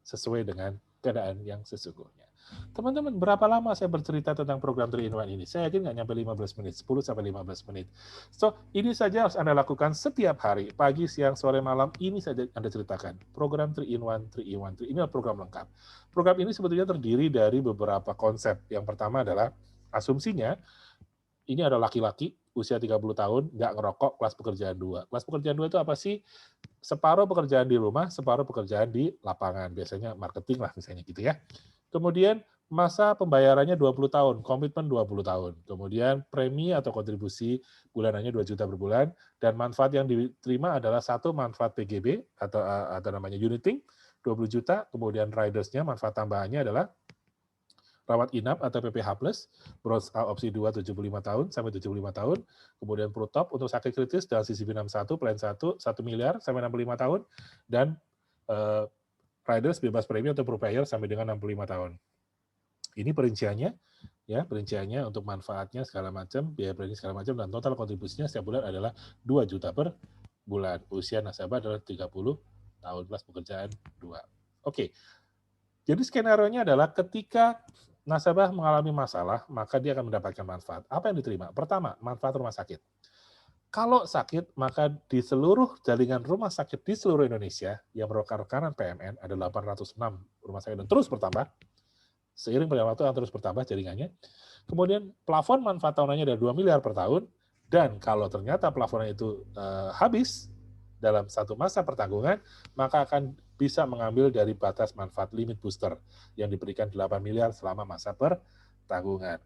Sesuai dengan keadaan yang sesungguhnya. Teman-teman, berapa lama saya bercerita tentang program 3-in-1 ini? Saya yakin nggak nyampe 15 menit, 10 sampai 15 menit. So, ini saja harus Anda lakukan setiap hari, pagi, siang, sore, malam, ini saja Anda ceritakan. Program 3-in-1, 3-in-1, ini adalah program lengkap. Program ini sebetulnya terdiri dari beberapa konsep. Yang pertama adalah asumsinya, ini ada laki-laki, usia 30 tahun, nggak ngerokok, kelas pekerjaan 2. Kelas pekerjaan 2 itu apa sih? Separuh pekerjaan di rumah, separuh pekerjaan di lapangan. Biasanya marketing lah misalnya gitu ya. Kemudian masa pembayarannya 20 tahun, komitmen 20 tahun. Kemudian premi atau kontribusi bulanannya 2 juta per bulan, dan manfaat yang diterima adalah 1, manfaat PGB atau namanya uniting, 20 juta, kemudian ridersnya, manfaat tambahannya adalah rawat inap atau PPH+, bros opsi 2 75 tahun sampai 75 tahun, kemudian protop untuk sakit kritis dan CCP 61, plan 1 miliar sampai 65 tahun, dan riders bebas premi untuk provider sampai dengan 65 tahun. Ini perinciannya, ya, perinciannya untuk manfaatnya segala macam, biaya premi segala macam, dan total kontribusinya setiap bulan adalah 2 juta per bulan. Usia nasabah adalah 30 tahun, kelas pekerjaan 2. Oke. Jadi skenario-nya adalah ketika nasabah mengalami masalah, maka dia akan mendapatkan manfaat. Apa yang diterima? Pertama, manfaat rumah sakit. Kalau sakit, maka di seluruh jaringan rumah sakit di seluruh Indonesia yang merupakan rekanan PMN ada 806 rumah sakit dan terus bertambah. Seiring berjalannya waktu akan terus bertambah jaringannya. Kemudian plafon manfaat tahunannya ada 2 miliar per tahun, dan kalau ternyata plafonnya itu habis dalam satu masa pertanggungan, maka akan bisa mengambil dari batas manfaat limit booster yang diberikan 8 miliar selama masa pertanggungan.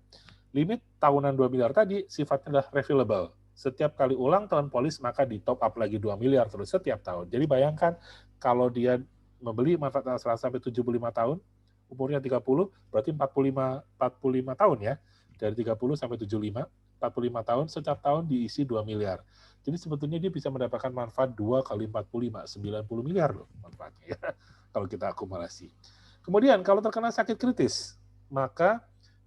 Limit tahunan 2 miliar tadi sifatnya adalah refillable. Setiap kali ulang tahun polis, maka di top up lagi 2 miliar terus setiap tahun. Jadi bayangkan kalau dia membeli manfaat sampai 75 tahun, umurnya 30, berarti 45 tahun ya. Dari 30 sampai 75, 45 tahun, setiap tahun diisi 2 miliar. Jadi sebetulnya dia bisa mendapatkan manfaat 2 kali 45, 90 miliar loh manfaatnya ya, kalau kita akumulasi. Kemudian kalau terkena sakit kritis, maka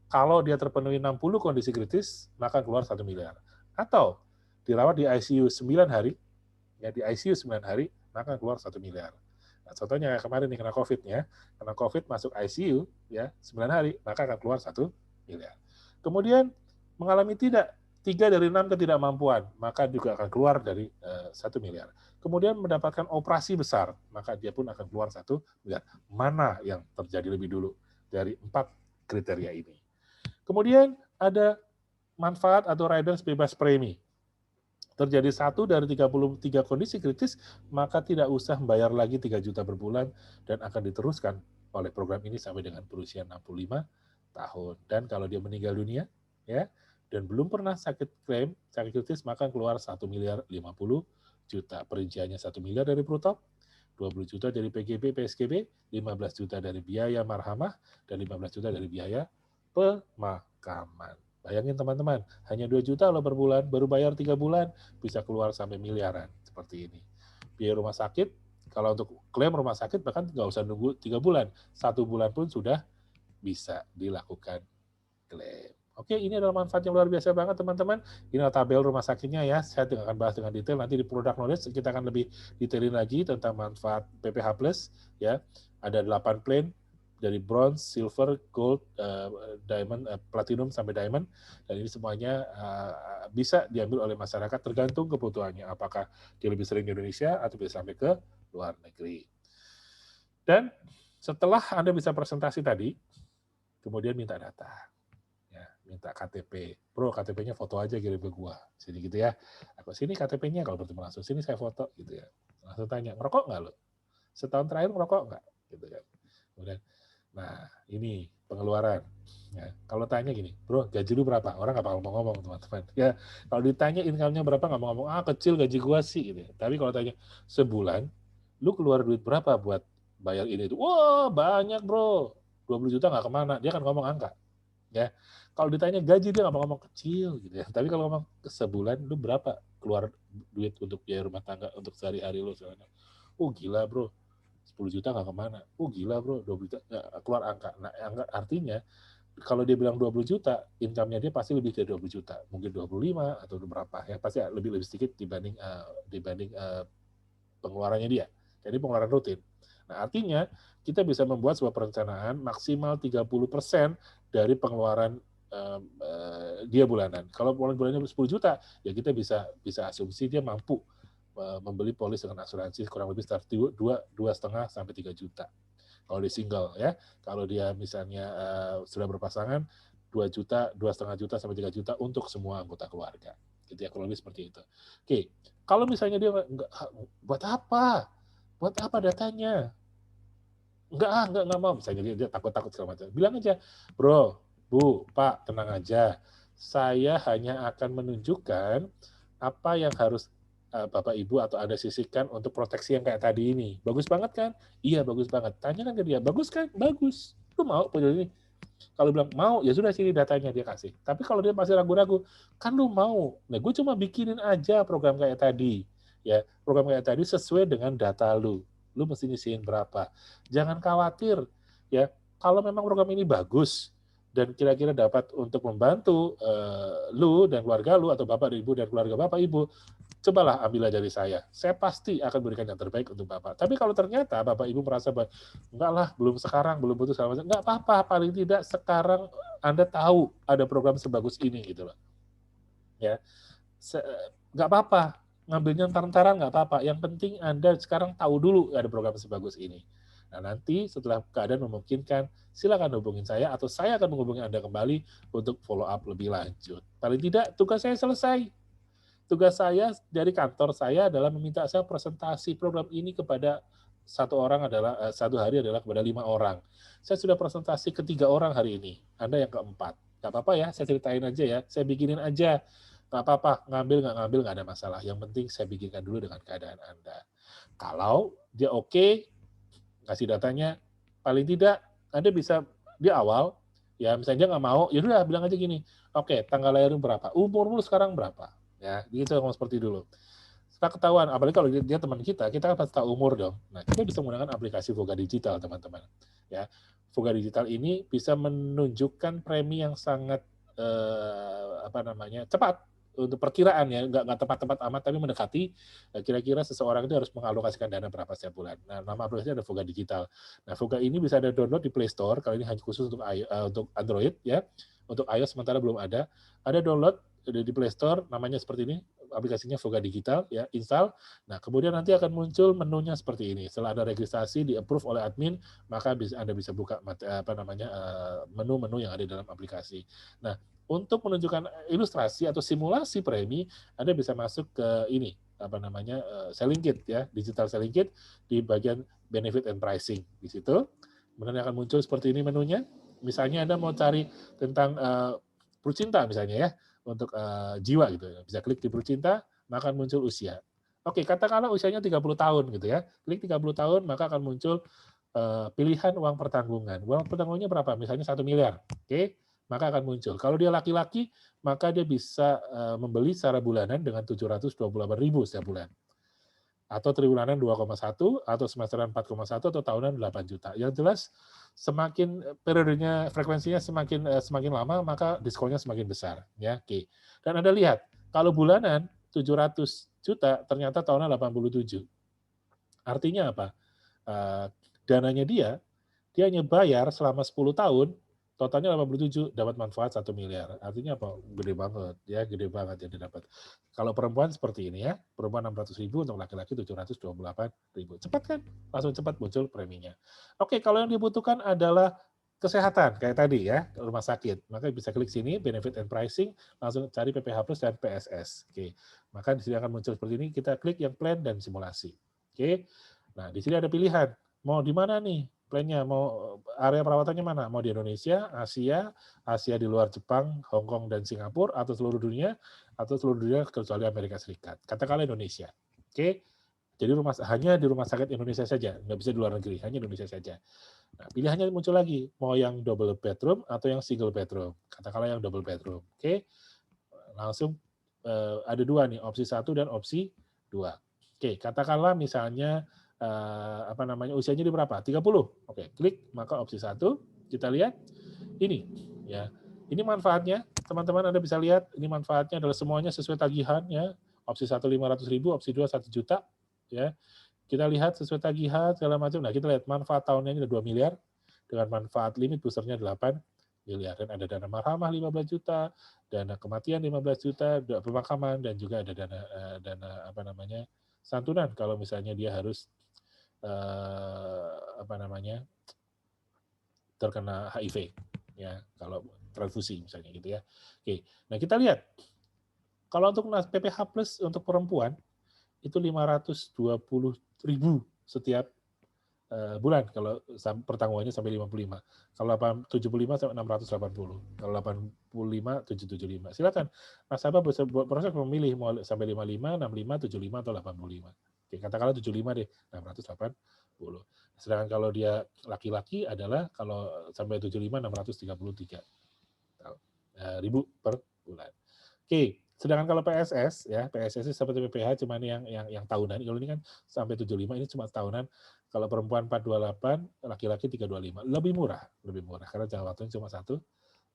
Kalau dia terpenuhi 60 kondisi kritis, maka keluar 1 miliar. Atau dirawat di ICU 9 hari, ya di ICU 9 hari, maka keluar 1 miliar. Nah, contohnya kemarin nih kena COVID ya, kena COVID masuk ICU ya 9 hari, maka akan keluar 1 miliar. Kemudian mengalami 3 dari 6 ketidakmampuan, maka juga akan keluar dari 1 miliar. Kemudian mendapatkan operasi besar, maka dia pun akan keluar 1 miliar. Mana yang terjadi lebih dulu dari 4 kriteria ini? Kemudian ada manfaat atau riders bebas premi. Terjadi 1 dari 33 kondisi kritis, maka tidak usah membayar lagi 3 juta per bulan dan akan diteruskan oleh program ini sampai dengan berusia 65 tahun. Dan kalau dia meninggal dunia, ya, dan belum pernah sakit kritis, maka keluar 1 miliar 50 juta. Perinciannya 1 miliar dari Prutop, 20 juta dari PGB, PSGB, 15 juta dari biaya marhamah, dan 15 juta dari biaya pemakaman. Bayangin teman-teman, hanya 2 juta loh per bulan, baru bayar 3 bulan, bisa keluar sampai miliaran, seperti ini. Biaya rumah sakit, kalau untuk klaim rumah sakit, bahkan nggak usah nunggu 3 bulan, 1 bulan pun sudah bisa dilakukan klaim. Oke, ini adalah manfaat yang luar biasa banget teman-teman. Ini adalah tabel rumah sakitnya ya, saya akan bahas dengan detail, nanti di product knowledge kita akan lebih detailin lagi tentang manfaat PPH Plus, ya. Ada 8 plan, dari bronze, silver, gold, diamond, platinum sampai diamond, dan ini semuanya bisa diambil oleh masyarakat tergantung kebutuhannya, apakah dia lebih sering di Indonesia atau bisa sampai ke luar negeri. Dan setelah Anda bisa presentasi tadi, kemudian minta data, ya, minta KTP, bro KTP-nya foto aja kirim ke gua, sini gitu ya, aku sini KTP-nya kalau bertemu langsung, sini saya foto gitu ya, langsung tanya, ngerokok nggak lo? Setahun terakhir ngerokok nggak? Gitu kan. Kemudian, nah, ini pengeluaran. Ya, kalau tanya gini, bro, gaji lu berapa? Orang nggak bakal ngomong, teman-teman. Ya, kalau ditanya income-nya berapa, nggak mau ngomong, kecil gaji gua sih. Gitu. Tapi kalau tanya, sebulan, lu keluar duit berapa buat bayar ini? Wah, banyak, bro. 20 juta nggak kemana. Dia akan ngomong angka. Ya, kalau ditanya gaji, dia nggak mau ngomong kecil. Gitu ya. Tapi kalau ngomong sebulan, lu berapa keluar duit untuk biaya rumah tangga, untuk sehari-hari lu? Oh, gila, bro. 10 juta nggak kemana. Oh gila bro, 20 juta keluar angka. Nah artinya kalau dia bilang 20 juta, income-nya dia pasti lebih dari 20 juta. Mungkin 25 atau berapa. Ya pasti lebih sedikit dibanding pengeluarannya dia. Jadi pengeluaran rutin. Nah artinya kita bisa membuat sebuah perencanaan maksimal 30% dari pengeluaran dia bulanan. Kalau bulannya 10 juta, ya kita bisa asumsi dia mampu membeli polis dengan asuransi kurang lebih start 2,5 sampai 3 juta. Kalau dia single ya, kalau dia misalnya sudah berpasangan 2 juta, 2,5 juta sampai 3 juta untuk semua anggota keluarga. Gitu ya, kurang lebih seperti itu. Oke, kalau misalnya dia enggak, buat apa? Buat apa datanya? Enggak mau. Misalnya dia takut segala macam. Bilang aja, bro, bu, pak, tenang aja. Saya hanya akan menunjukkan apa yang harus Bapak Ibu atau Anda sisihkan untuk proteksi yang kayak tadi ini. Bagus banget kan? Iya, bagus banget. Tanyakan ke dia, bagus kan? Bagus. Lu mau punya ini? Kalau bilang mau, ya sudah sini datanya dia kasih. Tapi kalau dia masih ragu-ragu, kan lu mau. Nah, gue cuma bikinin aja program kayak tadi. Ya, program kayak tadi sesuai dengan data lu. Lu mesti nyisihin berapa. Jangan khawatir. Ya, kalau memang program ini bagus, dan kira-kira dapat untuk membantu lu dan keluarga lu, atau Bapak Ibu dan keluarga Bapak Ibu, cobalah ambillah dari saya. Saya pasti akan berikan yang terbaik untuk Bapak. Tapi kalau ternyata Bapak Ibu merasa bahwa enggak lah, belum sekarang, belum butuh segala macam, enggak apa-apa, paling tidak sekarang Anda tahu ada program sebagus ini gitu loh. Ya. Enggak apa-apa, ngambilnya entar-entaran enggak apa-apa. Yang penting Anda sekarang tahu dulu ada program sebagus ini. Nah, nanti setelah keadaan memungkinkan, silakan hubungin saya atau saya akan menghubungi Anda kembali untuk follow up lebih lanjut. Paling tidak tugas saya selesai. Tugas saya dari kantor saya adalah meminta saya presentasi program ini kepada satu hari adalah kepada 5 orang. Saya sudah presentasi ke 3 orang hari ini. Anda yang keempat. Nggak apa-apa ya, saya ceritain aja ya. Saya bikinin aja. Nggak apa-apa, nggak ngambil, nggak ada masalah. Yang penting saya bikinkan dulu dengan keadaan Anda. Kalau dia oke, kasih datanya, paling tidak Anda bisa di awal, ya misalnya dia nggak mau, ya udah bilang aja gini, oke, tanggal lahirnya berapa? Umurmu sekarang berapa? Ya, gitu ngomong seperti dulu. Setelah ketahuan, apalagi kalau dia teman kita kan pasti tahu umur dong. Nah, kita bisa menggunakan aplikasi Voga Digital, teman-teman. Ya, Fuga digital ini bisa menunjukkan premi yang sangat cepat untuk perkiraan ya, nggak tepat-tepat amat, tapi mendekati kira-kira seseorang itu harus mengalokasikan dana berapa setiap bulan. Nah, nama aplikasinya ada Fuga Digital. Nah, Fuga ini bisa ada download di Play Store, kalau ini hanya khusus untuk Android ya. Untuk iOS sementara belum ada. Ada download di Play Store, namanya seperti ini, aplikasinya Fuga Digital ya, install. Nah, kemudian nanti akan muncul menunya seperti ini. Setelah ada registrasi, di-approve oleh admin, maka Anda bisa buka menu-menu yang ada di dalam aplikasi. Nah, untuk menunjukkan ilustrasi atau simulasi premi, Anda bisa masuk ke ini, selling kit ya, digital selling kit di bagian benefit and pricing. Di situ kemudian akan muncul seperti ini menunya. Misalnya Anda mau cari tentang Prucinta misalnya ya, untuk jiwa gitu ya. Bisa klik di Prucinta, maka akan muncul usia. Oke, katakanlah usianya 30 tahun gitu ya. Klik 30 tahun, maka akan muncul pilihan uang pertanggungan. Uang pertanggungannya berapa? Misalnya 1 miliar. Oke, maka akan muncul. Kalau dia laki-laki, maka dia bisa membeli secara bulanan dengan 728.000 setiap bulan. Atau triwulan 2,1, atau semesteran 4,1, atau tahunan 8 juta. Yang jelas, semakin periodenya, frekuensinya semakin lama, maka diskonnya semakin besar. Ya, oke. Dan Anda lihat, kalau bulanan 700 juta, ternyata tahunan 87. Artinya apa? Dananya dia hanya bayar selama 10 tahun, totalnya 87, dapat manfaat 1 miliar. Artinya apa? Gede banget, ya, gede banget yang didapat. Kalau perempuan seperti ini ya, perempuan 600.000, untuk laki-laki 728.000. Cepat kan? Langsung cepat muncul preminya. Oke, kalau yang dibutuhkan adalah kesehatan, kayak tadi ya, rumah sakit. Maka bisa klik sini, benefit and pricing, langsung cari PPH Plus dan PSS. Oke, maka di sini akan muncul seperti ini, kita klik yang plan dan simulasi. Oke, nah di sini ada pilihan, mau di mana nih? Plannya mau area perawatannya mana? Mau di Indonesia, Asia di luar Jepang, Hong Kong dan Singapura, atau seluruh dunia kecuali Amerika Serikat. Katakanlah Indonesia. Oke, jadi hanya di rumah sakit Indonesia saja, nggak bisa di luar negeri, hanya Indonesia saja. Nah, pilihannya muncul lagi, mau yang double bedroom atau yang single bedroom. Katakanlah yang double bedroom. Oke, langsung ada dua nih, opsi 1 dan opsi 2. Oke, katakanlah misalnya usianya di berapa? 30. Oke, klik, maka opsi 1, kita lihat, ini, ya. Ini manfaatnya, teman-teman Anda bisa lihat, ini manfaatnya adalah semuanya sesuai tagihan, ya. Opsi 1 500.000, opsi 2 1 juta, ya. Kita lihat sesuai tagihan, segala macam. Nah, kita lihat manfaat tahunnya ini ada 2 miliar, dengan manfaat limit boosternya 8 miliar. Dan ada dana marhamah 15 juta, dana kematian 15 juta, pemakaman, dan juga ada dana santunan, kalau misalnya dia harus terkena HIV ya, kalau transfusi misalnya gitu ya. Oke, nah kita lihat kalau untuk PPH Plus untuk perempuan itu 520.000 setiap bulan kalau pertanggungannya sampai 55. Kalau 75 sampai 680. Kalau 85 775. Silakan nasabah proses memilih mau sampai 55, 65, 75 atau 85. Oke, katakanlah 75 deh, 680. Sedangkan kalau dia laki-laki adalah kalau sampai 75 633 ribu per bulan. Oke, sedangkan kalau PSS ya, PSS seperti PPH cuman yang tahunan. Kalau ini kan sampai 75, ini cuma tahunan. Kalau perempuan 428, laki-laki 325. Lebih murah karena jangka waktunya cuma 1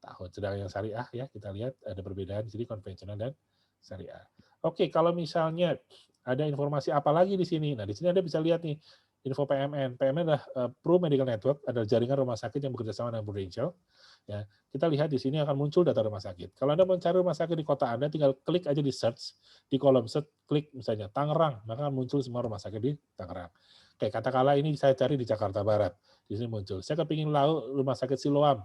tahun. Sedangkan yang syariah ya, kita lihat ada perbedaan di sini konvensional dan syariah. Oke, kalau misalnya ada informasi apa lagi di sini? Nah, di sini Anda bisa lihat nih info PMN. PMN adalah Pro Medical Network, adalah jaringan rumah sakit yang bekerja sama dengan Prudential. Ya, kita lihat di sini akan muncul data rumah sakit. Kalau Anda mencari rumah sakit di kota Anda, tinggal klik aja di search, di kolom search, klik misalnya Tangerang, maka akan muncul semua rumah sakit di Tangerang. Oke, katakanlah ini saya cari di Jakarta Barat, di sini muncul. Saya kepingin tahu rumah sakit Siloam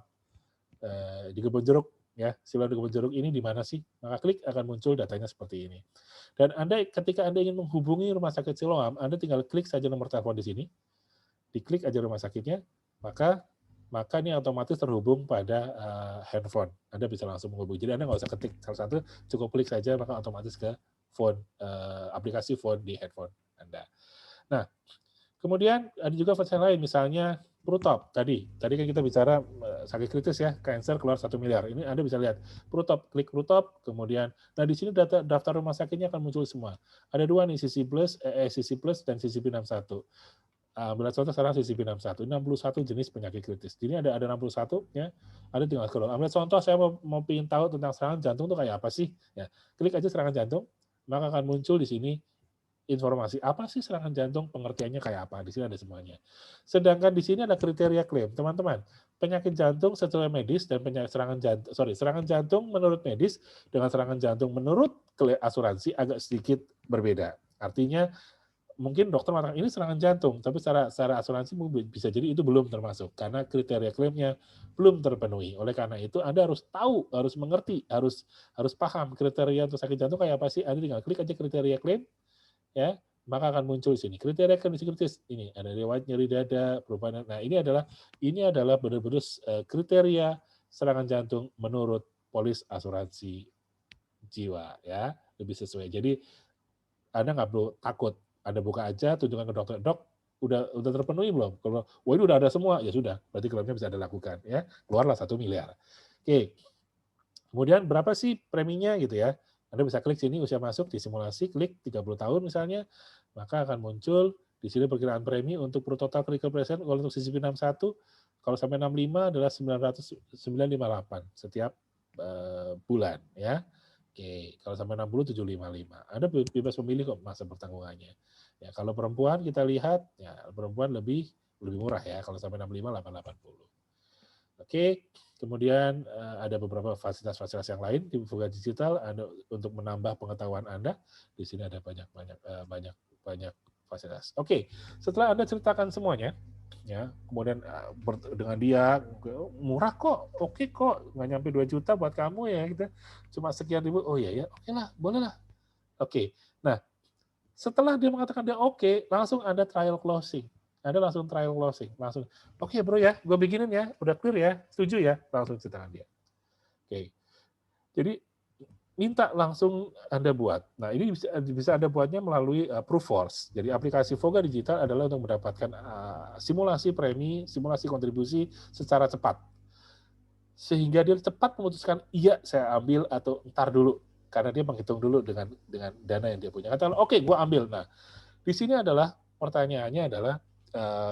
di Kebonjeruk, ya, Siloam di Kebonjeruk ini di mana sih? Maka klik akan muncul datanya seperti ini. Dan ketika Anda ingin menghubungi rumah sakit Siloam, Anda tinggal klik saja nomor telepon di sini, diklik aja rumah sakitnya, maka ini otomatis terhubung pada handphone. Anda bisa langsung menghubungi. Jadi Anda nggak usah ketik salah satu, cukup klik saja maka otomatis ke phone, aplikasi phone di handphone Anda. Nah, kemudian ada juga versi lain, misalnya Prutop. Tadi kan kita bicara sakit kritis ya, cancer keluar 1 miliar. Ini Anda bisa lihat Prutop, klik Prutop, kemudian, nah di sini daftar rumah sakitnya akan muncul semua. Ada 2 nih, CC Plus, CC Plus dan CCP 61. Ambil contoh sekarang CCP61, 61 jenis penyakit kritis. Jadi ada 61 ya, ada tinggal scroll. Ambil contoh saya mau pengen tahu tentang serangan jantung itu kayak apa sih? Ya, klik aja serangan jantung, maka akan muncul di sini informasi apa sih serangan jantung, pengertiannya kayak apa. Di sini ada semuanya. Sedangkan di sini ada kriteria klaim, teman-teman. Penyakit jantung secara medis dan serangan jantung menurut medis dengan serangan jantung menurut asuransi agak sedikit berbeda. Artinya mungkin dokter mengatakan ini serangan jantung, tapi secara asuransi bisa jadi itu belum termasuk karena kriteria klaimnya belum terpenuhi. Oleh karena itu Anda harus tahu, harus mengerti, harus paham kriteria untuk sakit jantung kayak apa sih. Anda tinggal klik aja kriteria klaim, ya, maka akan muncul di sini kriteria kondisi kritis. Ini ada riwayat nyeri dada, perubahan. Nah, ini adalah benar-benar kriteria serangan jantung menurut polis asuransi jiwa, ya, lebih sesuai. Jadi Anda nggak perlu takut. Anda buka aja, tunjukkan ke dokter, dok, udah terpenuhi belum? Kalau wah ini udah ada semua, ya sudah, berarti klaimnya bisa Anda lakukan, ya. Keluarlah 1 miliar. Oke. Kemudian berapa sih preminya gitu ya? Anda bisa klik sini usia masuk di simulasi, klik 30 tahun misalnya, maka akan muncul di sini perkiraan premi untuk per total critical present kalau untuk CCP 61 kalau sampai 65 adalah 958 setiap bulan ya. Oke, kalau sampai 60 755. Anda bebas memilih kok masa pertanggungannya. Ya, kalau perempuan kita lihat ya perempuan lebih murah ya kalau sampai 65 880. Oke, kemudian ada beberapa fasilitas-fasilitas yang lain di Fuga Digital Anda untuk menambah pengetahuan Anda. Di sini ada banyak fasilitas. Oke, setelah Anda ceritakan semuanya, ya, kemudian dengan dia murah kok, oke kok, nggak nyampe 2 juta buat kamu ya, kita cuma sekian ribu, oh iya ya, oke lah, boleh lah. Oke, nah setelah dia mengatakan dia oke, langsung Anda trial closing. Anda langsung trial closing, langsung, oke bro ya, gue bikinin ya, udah clear ya, setuju ya, langsung ceritakan dia. Oke, jadi minta langsung Anda buat. Nah ini bisa Anda buatnya melalui Proofforce. Jadi aplikasi Voga Digital adalah untuk mendapatkan simulasi premi, simulasi kontribusi secara cepat. Sehingga dia cepat memutuskan, iya saya ambil atau ntar dulu. Karena dia menghitung dulu dengan dana yang dia punya. Katakan, oke, gue ambil. Nah, di sini adalah pertanyaannya adalah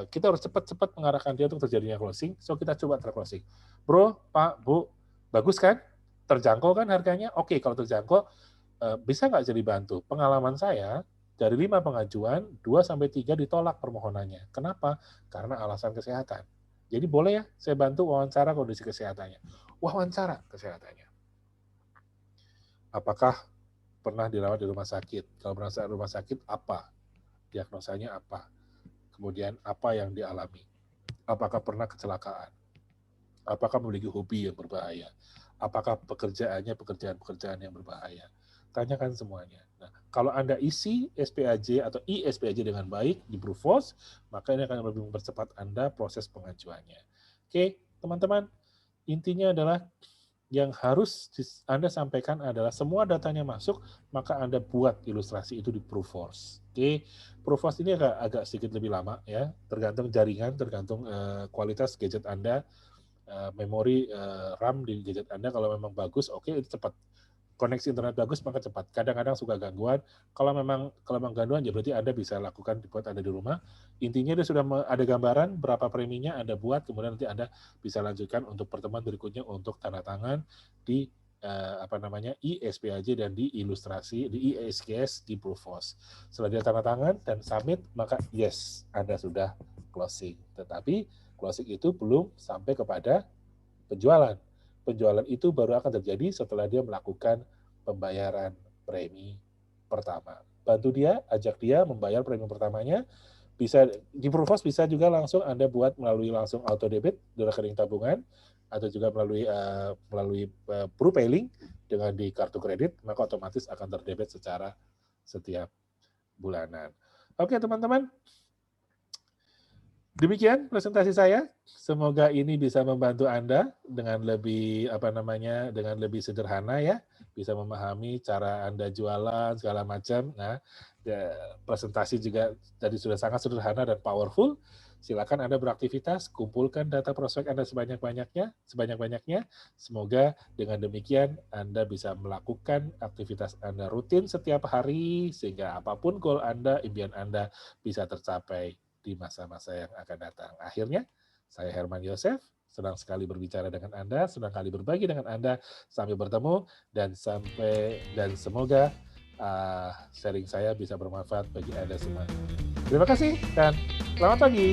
kita harus cepat-cepat mengarahkan dia untuk terjadinya closing. So kita coba terclosing. Bro, Pak, Bu, bagus kan? Terjangkau kan harganya? Oke, kalau terjangkau bisa nggak jadi bantu? Pengalaman saya dari 5 pengajuan 2-3 ditolak permohonannya. Kenapa? Karena alasan kesehatan. Jadi boleh ya saya bantu wawancara kondisi kesehatannya. Wawancara kesehatannya. Apakah pernah dirawat di rumah sakit? Kalau pernah di rumah sakit, apa? Diagnosanya apa? Kemudian apa yang dialami? Apakah pernah kecelakaan? Apakah memiliki hobi yang berbahaya? Apakah pekerjaannya pekerjaan-pekerjaan yang berbahaya? Tanyakan semuanya. Nah, kalau Anda isi SPAJ atau ISPAJ dengan baik di Proofforce, maka ini akan lebih mempercepat Anda proses pengajuannya. Oke, teman-teman, intinya adalah yang harus Anda sampaikan adalah semua datanya masuk, maka Anda buat ilustrasi itu di Proofforce. Oke, Proofforce ini agak sedikit lebih lama ya, tergantung jaringan, tergantung kualitas gadget Anda, memori RAM di gadget Anda kalau memang bagus, oke itu cepat. Koneksi internet bagus maka cepat. Kadang-kadang suka gangguan. Kalau memang gangguan ya berarti Anda bisa lakukan dibuat Anda di rumah. Intinya dia sudah ada gambaran berapa preminya Anda buat, kemudian nanti Anda bisa lanjutkan untuk pertemuan berikutnya untuk tanda tangan di ISPAJ dan di ilustrasi di ISGS di Proofforce. Setelah dia tanda tangan dan submit maka yes Anda sudah closing. Tetapi closing itu belum sampai kepada penjualan. Penjualan itu baru akan terjadi setelah dia melakukan pembayaran premi pertama. Bantu dia, ajak dia membayar premi pertamanya. Bisa di Proofforce bisa juga langsung Anda buat melalui langsung auto debit di rekening tabungan atau juga melalui Propayling dengan di kartu kredit, maka otomatis akan terdebit secara setiap bulanan. Oke, teman-teman. Demikian presentasi saya. Semoga ini bisa membantu Anda dengan lebih sederhana ya, bisa memahami cara Anda jualan segala macam. Nah, presentasi juga tadi sudah sangat sederhana dan powerful. Silakan Anda beraktivitas, kumpulkan data prospek Anda sebanyak-banyaknya. Semoga dengan demikian Anda bisa melakukan aktivitas Anda rutin setiap hari sehingga apapun goal Anda, impian Anda bisa tercapai di masa-masa yang akan datang. Akhirnya, saya Herman Yosef, senang sekali berbicara dengan Anda, senang sekali berbagi dengan Anda. Sampai bertemu dan semoga sharing saya bisa bermanfaat bagi Anda semua. Terima kasih dan selamat pagi.